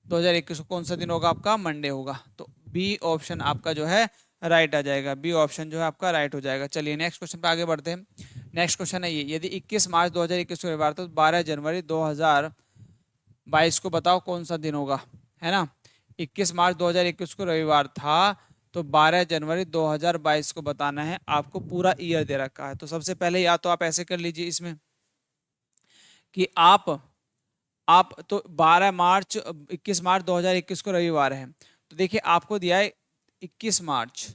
2021 को कौन सा दिन होगा आपका, मंडे होगा। तो बी ऑप्शन आपका जो है राइट आ जाएगा, बी ऑप्शन जो है आपका राइट हो जाएगा। चलिए नेक्स्ट क्वेश्चन पे आगे बढ़ते हैं। नेक्स्ट क्वेश्चन है ये, यदि 21 मार्च 2021 को रविवार तो 12 जनवरी 2022 को बताओ कौन सा दिन होगा, है ना। 21 मार्च 2021 को रविवार था, तो 12 जनवरी 2022 को बताना है आपको, पूरा ईयर दे रखा है। तो सबसे पहले या तो आप ऐसे कर लीजिए इसमें कि आप तो 12 मार्च 21 मार्च 2021 को रविवार है, तो देखिए आपको दिया है 21 मार्च,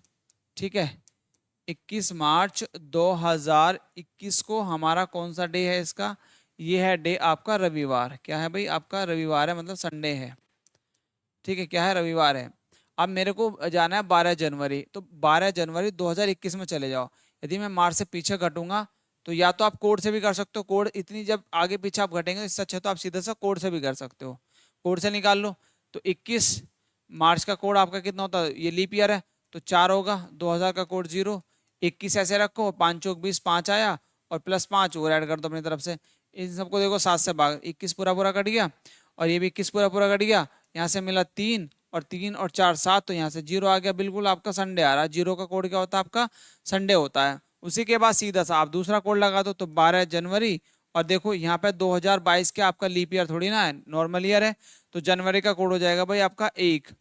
ठीक है। 21 मार्च 2021 को हमारा कौन सा डे है इसका, ये है डे आपका रविवार, क्या है भाई आपका रविवार है, मतलब संडे है, ठीक है, क्या है रविवार है। अब मेरे को जाना है 12 जनवरी, तो 12 जनवरी 2021 में चले जाओ। यदि मैं मार्च से पीछे घटूंगा, तो या तो आप कोड से भी कर सकते हो, कोड इतनी जब आगे पीछे आप घटेंगे इससे अच्छा तो आप सीधा सा कोड से भी कर सकते हो, कोड से निकाल लो। तो 21 मार्च का कोड आपका कितना होता है, ये लीप ईयर है तो 4 होगा, 2000 का कोड 0, 21 ऐसे रखो, 5 चौक 20, 5 आया, और +5 और ऐड कर दो अपनी तरफ से। इन सबको देखो 7 से भाग, 21 पूरा पूरा कट गया, और ये भी 21 पूरा पूरा कट गया, यहाँ से मिला 3, और 3 और 4 7, तो यहाँ से 0 आ गया, बिल्कुल आपका संडे आ रहा है। 0 का कोड क्या होता है आपका, संडे होता है। उसी के बाद सीधा सा आप दूसरा कोड लगा दो, तो 12 जनवरी, और देखो यहाँ पे 2022 के आपका लीप ईयर थोड़ी ना है, नॉर्मल ईयर है, तो जनवरी का कोड हो जाएगा भाई आपका 1,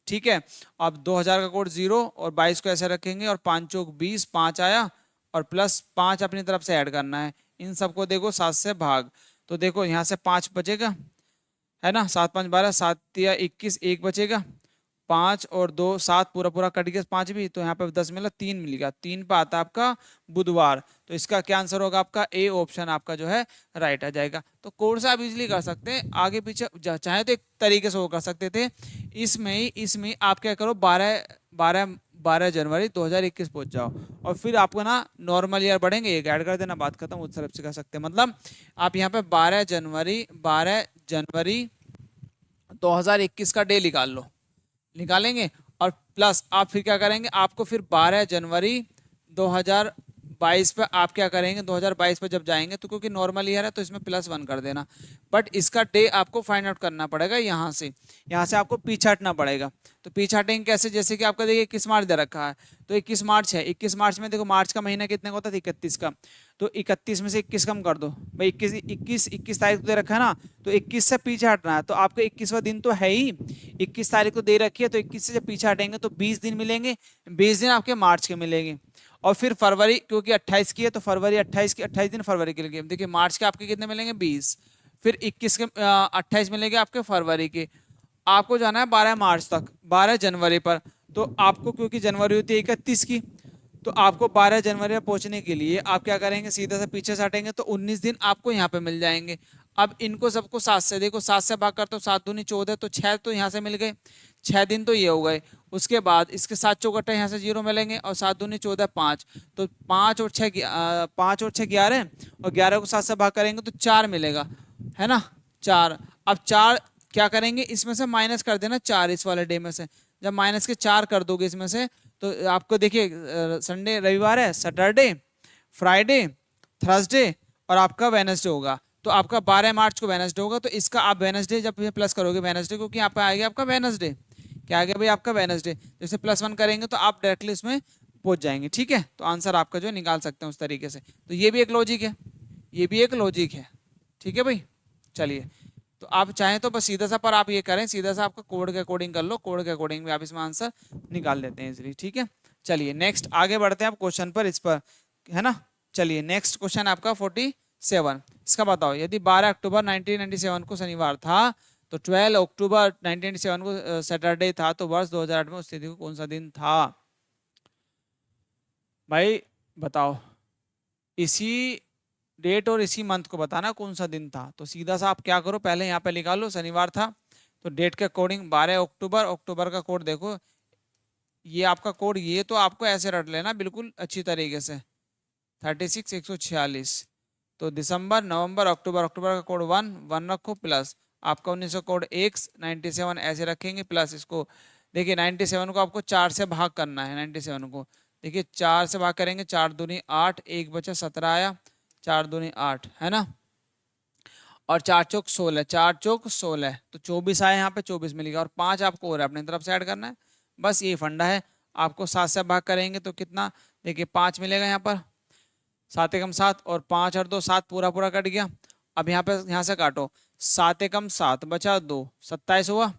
ठीक है। अब 2000 का कोड 0, और 22 को ऐसे रखेंगे, और 5 चौक 20, 5 आया, और +5 अपनी तरफ से ऐड करना है। इन सबको देखो 7 से भाग, तो देखो यहाँ से 5 बचेगा, है ना, 7 5 12, 7 या 21, 1 बचेगा, 5 और 2 7, पूरा पूरा कट गया 5 भी, तो यहाँ पे 10 मिला, 3 मिल गया, 3 पे आता है आपका बुधवार। तो इसका क्या आंसर होगा आपका, ए ऑप्शन आपका जो है राइट आ जाएगा। तो कोड से आप इजिली कर सकते हैं, आगे पीछे चाहे तो एक तरीके से वो कर सकते थे। इसमें आप क्या करो, 12 जनवरी 2021 पहुंच जाओ, और फिर आपको ना नॉर्मल ईयर बढ़ेंगे, एक ऐड कर देना, बात खत्म, उस तरफ से कर सकते हैं। मतलब आप यहाँ पे 12 जनवरी 2021 का डे निकालेंगे, और प्लस आप फिर क्या करेंगे, आपको फिर 12 जनवरी 2022 पे आप क्या करेंगे, 2022 पे जब जाएंगे, तो क्योंकि नॉर्मल ईयर है तो इसमें +1 कर देना, बट इसका डे आपको फाइंड आउट करना पड़ेगा, यहाँ से आपको पीछे हटना पड़ेगा। तो पीछे हटेंगे कैसे, जैसे कि आपका देखिए 21 मार्च दे रखा है, तो 21 मार्च है, 21 मार्च में देखो मार्च का महीना कितने का होता है, 31 का, तो 31 में से 21 कम कर दो भाई, 21 तारीख को दे रखा है ना, तो 21 से पीछे हटना है, तो आपको 21वां दिन तो है ही, 21 तारीख को दे रखी है, तो 21 से जब पीछे हटेंगे तो 20 दिन मिलेंगे, 20 दिन आपके मार्च के मिलेंगे, और फिर फरवरी क्योंकि 28 की है, तो फरवरी 28 दिन फरवरी के लिए, देखिए मार्च के आपके कितने मिलेंगे, 20, फिर 21 के 28 मिलेंगे आपके फरवरी के। आपको जाना है 12 मार्च तक, 12 जनवरी पर। तो आपको क्योंकि जनवरी होती है 31 की, तो आपको 12 जनवरी में पहुंचने के लिए आप क्या करेंगे, सीधा से पीछे से हटेंगे तो 19 दिन आपको यहाँ पे मिल जाएंगे। अब इनको सबको 7 से देखो, 7 से भाग करते हो, 7 दूनी 14, तो 6 तो यहाँ से मिल गए, 6 दिन तो ये हो गए। उसके बाद इसके 7 चौकटे यहाँ से 0 मिलेंगे, और 7 दूनी 14, 5, तो 5 और 6 5 और 6 11, और 11 को 7 से भाग करेंगे तो 4 मिलेगा, है ना, 4। अब 4 क्या करेंगे, इसमें से माइनस कर देना 4 इस वाले डे में से। जब माइनस के 4 कर दोगे इसमें से, तो आपको देखिए संडे रविवार है, सैटरडे, फ्राइडे, थर्सडे और आपका वेनसडे होगा। तो आपका 12 मार्च को वेनसडे होगा, तो इसका आप वेनसडे जब प्लस करोगे वेनसडे को, यहाँ पे आएगा आपका वेनसडे, क्या आ गया भाई आपका वेनसडे। जैसे +1 करेंगे तो आप डायरेक्टली इसमें पहुंच जाएंगे, ठीक है। तो आंसर आपका जो है निकाल सकते हैं उस तरीके से। तो ये भी एक लॉजिक है, ये भी एक लॉजिक है, ठीक है भाई। चलिए, तो आप चाहें तो बस सीधा सा पर आप ये करें, सीधा सा आपका कोड के अकॉर्डिंग कर लो, कोड के अकॉर्डिंग भी आप इसमें आंसर निकाल लेते हैं इजीली, ठीक है। चलिए नेक्स्ट आगे बढ़ते हैं आप क्वेश्चन पर, इस पर, है ना। चलिए नेक्स्ट क्वेश्चन आपका 47, इसका बताओ, यदि 12 अक्टूबर 1997 को शनिवार था, तो 12 अक्टूबर 1997 को सैटरडे था, तो वर्ष 2008 में उस तिथि को कौन सा दिन था। भाई बताओ, इसी डेट और इसी मंथ को बताना कौन सा दिन था। तो सीधा सा आप क्या करो, पहले यहाँ पे निकालो, शनिवार था तो डेट के अकॉर्डिंग 12 अक्टूबर, अक्टूबर का कोड देखो, ये आपका कोड, ये तो आपको ऐसे रट लेना बिल्कुल अच्छी तरीके से, 36 146। तो दिसंबर, नवंबर, अक्टूबर, अक्टूबर का कोड 1 1 रखो, प्लस आपका 1900 कोड एक्स 97 ऐसे रखेंगे, प्लस इसको देखिए 97 को आपको 4 से भाग करना है, 97 को देखिए 4 से भाग करेंगे, 4 दूनी 8, एक बचा 17 आया, 4 दूनी 8, है ना, और 4 चौक 16, 4 चौक 16, तो 24 आए, यहाँ पे 24 मिलेगा, और 5 आपको और अपनी तरफ से ऐड करना है, बस ये फंडा है। आपको 7 से भाग करेंगे तो कितना, देखिए 5 मिलेगा यहाँ पर, 7 एकम 7, और 5 और 2 7, पूरा पूरा कट गया। अब यहाँ पे यहाँ से काटो, 7 एकम 7 बचा 2, 27 हुआ,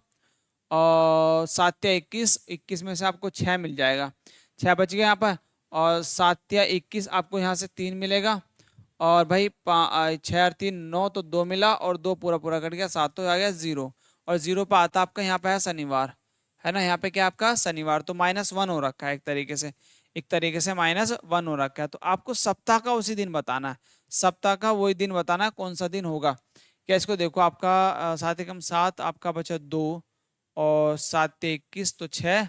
और 7 या 21, 21 में से आपको 6 मिल जाएगा, 6 बच गया यहाँ पर, और 7 या 21 आपको यहाँ से 3 मिलेगा, और भाई 6 और 3 9, तो 2 मिला, और 2 पूरा पूरा कट गया, 7 तो आ गया 0, और 0 पे आता आपका यहाँ पे है शनिवार, है ना, यहाँ पे क्या आपका शनिवार, तो -1 हो रखा है एक तरीके से, एक तरीके से -1 हो रखा है। तो आपको सप्ताह का उसी दिन बताना है, सप्ताह का वही दिन बताना है, कौन सा दिन होगा। क्या इसको देखो, आपका 7 एकम 7 आपका बचा 2, और 7 21 तो 6,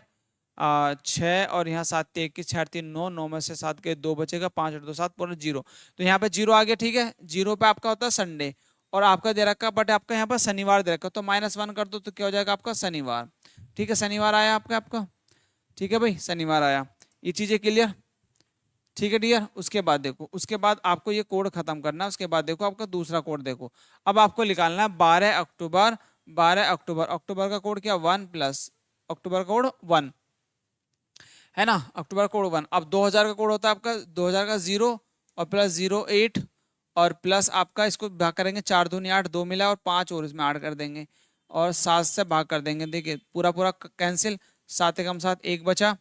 6, और यहाँ 7 21, 6 3 9, 9 में से 7 के 2 बचेगा, 5 और 2 7, पूरा 0, तो यहाँ पे 0 आ गया, ठीक है। 0 पे आपका होता है संडे, और आपका दे रखा, बट आपका यहाँ पर शनिवार दे रखा, तो -1 कर दो तो क्या हो जाएगा आपका शनिवार, ठीक है। शनिवार आया आपका आपका, ठीक है भाई, शनिवार आया, ये चीजें क्लियर, ठीक है डियर। उसके बाद देखो, उसके बाद आपको ये कोड खत्म करना है, उसके बाद देखो आपका दूसरा कोड देखो, अब आपको निकालना है 12 अक्टूबर, 12 अक्टूबर, अक्टूबर का कोड क्या 1 प्लस, अक्टूबर कोड 1, है ना, अक्टूबर कोड 1। अब 2000 का कोड होता है आपका 2000 का 0, और प्लस 08, और प्लस आपका इसको भाग करेंगे, 4 दूनी 8, 2 मिला, और 5 और इसमें ऐड कर देंगे, और 7 से भाग कर देंगे, देखिए पूरा पूरा कैंसिल, 7 एकम 7, एक बचा,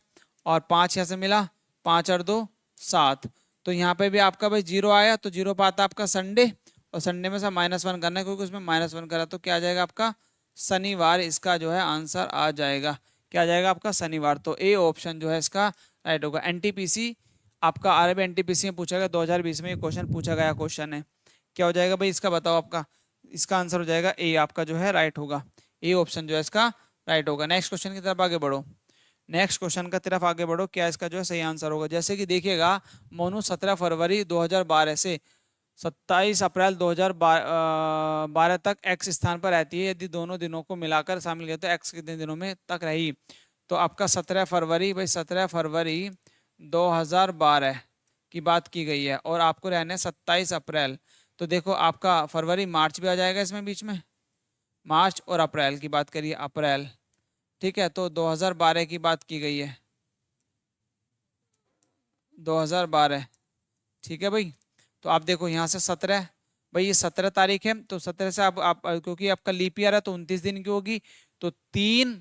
और 5 यहाँ से मिला, 5 और 2 7, तो यहाँ पे भी आपका भाई 0 आया, तो 0 पे आता आपका संडे, और संडे में से -1 करना है, क्योंकि उसमें -1 करा, तो क्या आ जाएगा आपका शनिवार, इसका जो है आंसर आ जाएगा, क्या आ जाएगा आपका शनिवार। तो ए ऑप्शन जो है इसका राइट होगा। एनटीपीसी आपका, आरबी एनटीपीसी में पूछा गया 2020 में, ये क्वेश्चन पूछा गया क्वेश्चन है, क्या हो जाएगा भाई इसका, बताओ आपका, इसका आंसर हो जाएगा ए, आपका जो है राइट होगा, ए ऑप्शन जो है इसका राइट होगा। नेक्स्ट क्वेश्चन की तरफ आगे बढ़ो, नेक्स्ट क्वेश्चन का तरफ आगे बढ़ो, क्या इसका जो है सही आंसर होगा। जैसे कि देखिएगा, मोनू 17 फरवरी 2012 से 27 अप्रैल 2012 तक एक्स स्थान पर रहती है, यदि दोनों दिनों को मिलाकर शामिल किया तो एक्स कितने दिनों में तक रही। तो आपका 17 फरवरी, भाई 17 फरवरी 2012 की बात की गई है, और आपको रहने 27 अप्रैल, तो देखो आपका फरवरी मार्च भी आ जाएगा इसमें बीच में, मार्च और अप्रैल की बात करिए, अप्रैल, ठीक है। तो 2012 की बात की गई है, 2012, ठीक है भाई। तो आप देखो यहाँ से 17, भाई ये 17 तारीख है, तो 17 से आप क्योंकि आपका लीप ईयर है तो 29 दिन की होगी, तो 3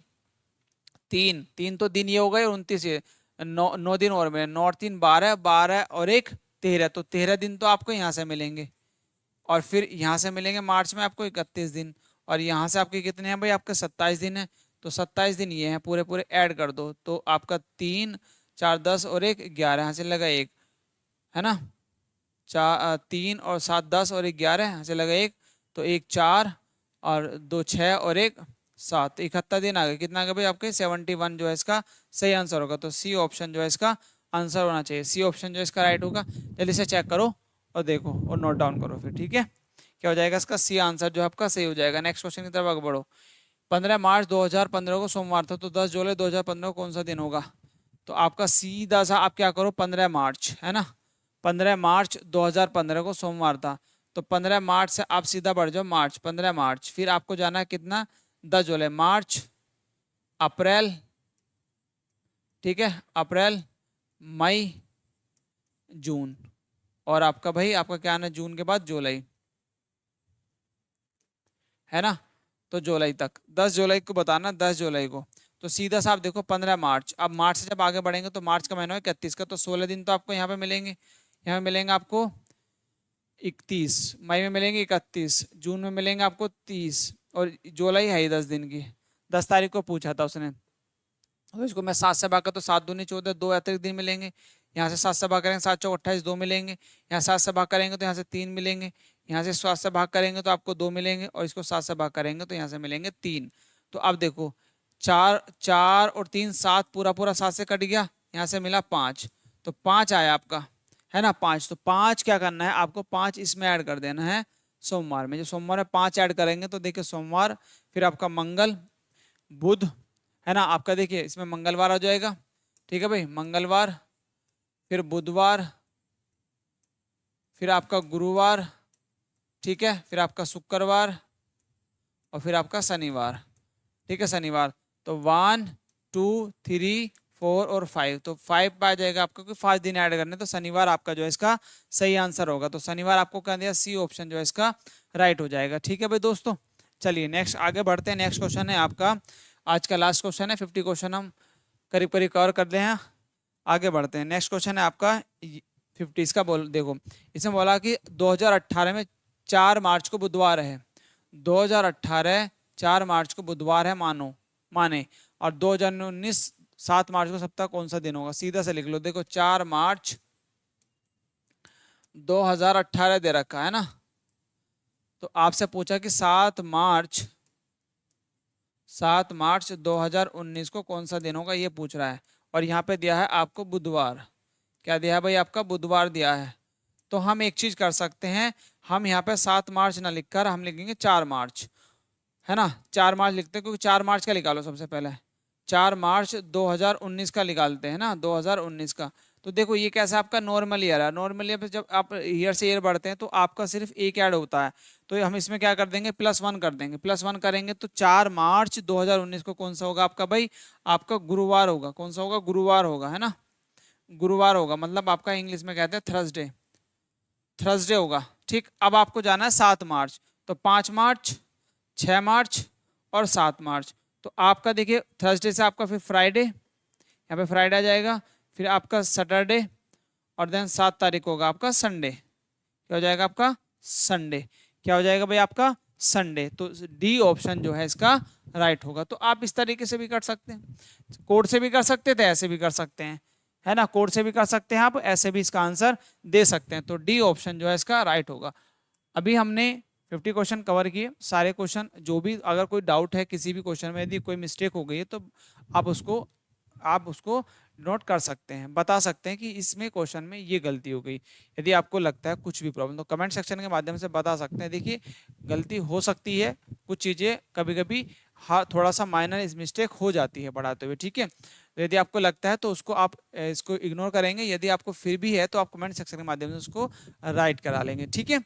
3 3 तो दिन ये हो गए, 29 ये 9 दिन और मिले, 9 और 3 12, 12 और 1 13, तो 13 दिन तो आपको यहाँ से मिलेंगे, और फिर यहाँ से मिलेंगे मार्च में आपको 31 दिन, और यहाँ से आपके कितने हैं भाई, आपके 27 दिन है। तो 27 दिन ये हैं, पूरे पूरे ऐड कर दो तो आपका 3 4 10 और 1 11, यहाँ से लगा 1, है ना। 3 और 7 10 और 1 11, यहाँ से लगा 1, तो 1 4 और 2 6 और 1 7, 71 दिन आ गए। कितना आ गया भाई आपके 71 जो है इसका सही आंसर होगा। तो सी ऑप्शन जो है इसका आंसर होना चाहिए, सी ऑप्शन जो है इसका राइट होगा। जल्दी से चेक करो और देखो और नोट डाउन करो फिर, ठीक है। क्या हो जाएगा इसका सी आंसर जो है आपका सही हो जाएगा। नेक्स्ट क्वेश्चन की तरफ आगे बढ़ो। 15 मार्च 2015 को सोमवार था, तो 10 जुलाई 2015 को कौन सा दिन होगा। तो आपका सीधा सा आप क्या करो, 15 मार्च है ना, 15 मार्च 2015 को सोमवार था, तो 15 मार्च से आप सीधा बढ़ जाओ मार्च, 15 मार्च, फिर आपको जाना है कितना 10 जुलाई, मार्च अप्रैल, ठीक है, अप्रैल मई जून, और आपका भाई आपका क्या आना है जून के बाद जुलाई, है ना। तो जुलाई तक 10 जुलाई को बताना, 10 जुलाई को। तो सीधा सा आप देखो 15 मार्च, अब मार्च से जब आगे बढ़ेंगे तो मार्च का महीना है 31 का, तो 16 दिन तो आपको यहाँ पे मिलेंगे, यहाँ पे मिलेंगे आपको 31, मई में मिलेंगे 31, जून में मिलेंगे आपको 30, और जुलाई है ही 10 दिन की, 10 तारीख को पूछा था उसने। तो इसको मैं 7 से भाग कर तो 7 दूनी 14, 2 अतिरिक्त दिन मिलेंगे। यहाँ से 7 से भाग करेंगे 7 चौक 28, 2 मिलेंगे। यहाँ 7 से भाग करेंगे तो यहाँ से 3 मिलेंगे। यहाँ से 7 से भाग करेंगे तो आपको 2 मिलेंगे, और इसको 7 से भाग करेंगे तो यहाँ से मिलेंगे 3। तो अब देखो 4 4 और 3 7, पूरा पूरा 7 से कट गया, यहाँ से मिला 5, तो 5 आया आपका, है ना 5। तो 5 क्या करना है आपको, 5 इसमें ऐड कर देना है सोमवार में। जो सोमवार में 5 ऐड करेंगे तो देखिए सोमवार, फिर आपका मंगल बुध, है ना, आपका देखिए इसमें मंगलवार आ जाएगा, ठीक है भाई, मंगलवार, फिर बुधवार, फिर आपका गुरुवार, ठीक है, फिर आपका शुक्रवार, और फिर आपका शनिवार, ठीक है, शनिवार। तो 1 2 3 4 और 5, तो 5 पे आ जाएगा आपका, क्योंकि 5 दिन ऐड करने, तो शनिवार आपका जो है इसका सही आंसर होगा। तो शनिवार आपको क्या दिया, सी ऑप्शन जो है इसका राइट हो जाएगा, ठीक है भाई दोस्तों। चलिए नेक्स्ट आगे बढ़ते हैं। नेक्स्ट क्वेश्चन है आपका आज का लास्ट क्वेश्चन है, 50 क्वेश्चन हम करीब करीब कवर कर रहे हैं। आगे बढ़ते हैं। नेक्स्ट क्वेश्चन है आपका 50 का, बोल देखो इसमें बोला कि 2018 में 4 मार्च को बुधवार है, 2018 4 मार्च को बुधवार है माने, और 2019 7 मार्च को सप्ताह कौन सा दिन होगा। सीधा से लिख लो, देखो 4 मार्च 2018 दे रखा है ना, तो आपसे पूछा कि 7 मार्च 2019 को कौन सा दिन होगा, ये पूछ रहा है, और यहाँ पे दिया है आपको बुधवार। क्या दिया है भाई, आपका बुधवार दिया है। तो हम एक चीज कर सकते हैं, हम यहाँ पे 7 मार्च ना लिखकर हम लिखेंगे 4 मार्च, है ना, 4 मार्च लिखते हैं, क्योंकि 4 मार्च का निकालो सबसे पहले, 4 मार्च 2019 का निकालते हैं ना, 2019 का। तो देखो ये कैसा आपका नॉर्मल ईयर है, नॉर्मल ईयर पे जब आप ईयर से ईयर बढ़ते हैं तो आपका सिर्फ एक ऐड होता है, तो हम इसमें क्या कर देंगे, +1 कर देंगे, +1 करेंगे तो 4 मार्च 2019 को कौन सा होगा आपका भाई, आपका गुरुवार होगा। कौन सा होगा, गुरुवार होगा, है ना, गुरुवार होगा, मतलब आपका इंग्लिश में कहते हैं थर्सडे, थर्सडे होगा। ठीक, अब आपको जाना है 7 मार्च, तो 5 मार्च 6 मार्च और 7 मार्च। तो आपका देखिए थर्सडे से आपका फिर फ्राइडे, यहाँ पे फ्राइडे आ जाएगा, फिर आपका सैटरडे, और देन 7 तारीख होगा आपका संडे। क्या हो जाएगा आपका, संडे। क्या हो जाएगा भाई आपका, संडे। तो डी ऑप्शन जो है इसका राइट होगा। तो आप इस तरीके से भी कर सकते हैं, कोड से भी कर सकते थे, ऐसे भी कर सकते हैं, है ना, कोड से भी कर सकते हैं आप, ऐसे भी इसका आंसर दे सकते हैं। तो डी ऑप्शन जो है इसका राइट होगा। अभी हमने 50 क्वेश्चन कवर किए, सारे क्वेश्चन, जो भी अगर कोई डाउट है किसी भी क्वेश्चन में, यदि कोई मिस्टेक हो गई है तो आप उसको नोट कर सकते हैं, बता सकते हैं कि इसमें क्वेश्चन में ये गलती हो गई। यदि आपको लगता है कुछ भी प्रॉब्लम, तो कमेंट सेक्शन के माध्यम से बता सकते हैं। देखिए गलती हो सकती है, कुछ चीज़ें कभी कभी हाँ थोड़ा सा माइनर मिस्टेक हो जाती है पढ़ाते हुए, ठीक है। तो यदि आपको लगता है तो उसको आप इसको इग्नोर करेंगे, यदि आपको फिर भी है तो आप कमेंट सेक्शन के माध्यम से उसको राइट करा लेंगे, ठीक है।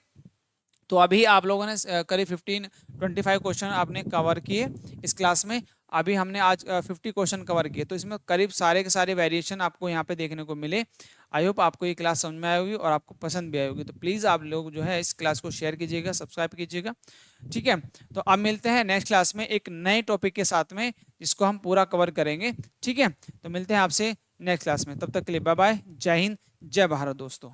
तो अभी आप लोगों ने करीब 25 क्वेश्चन आपने कवर किए इस क्लास में। अभी हमने आज 50 क्वेश्चन कवर किए, तो इसमें करीब सारे के सारे वेरिएशन आपको यहाँ पे देखने को मिले। आई होप आपको ये क्लास समझ में आई होगी और आपको पसंद भी आई होगी। तो प्लीज़ आप लोग जो है इस क्लास को शेयर कीजिएगा, सब्सक्राइब कीजिएगा, ठीक है। तो अब मिलते हैं नेक्स्ट क्लास में एक नए टॉपिक के साथ में, जिसको हम पूरा कवर करेंगे, ठीक है। तो मिलते हैं आपसे नेक्स्ट क्लास में, तब तक के लिए बाय बाय, जय हिंद, जय भारत दोस्तों।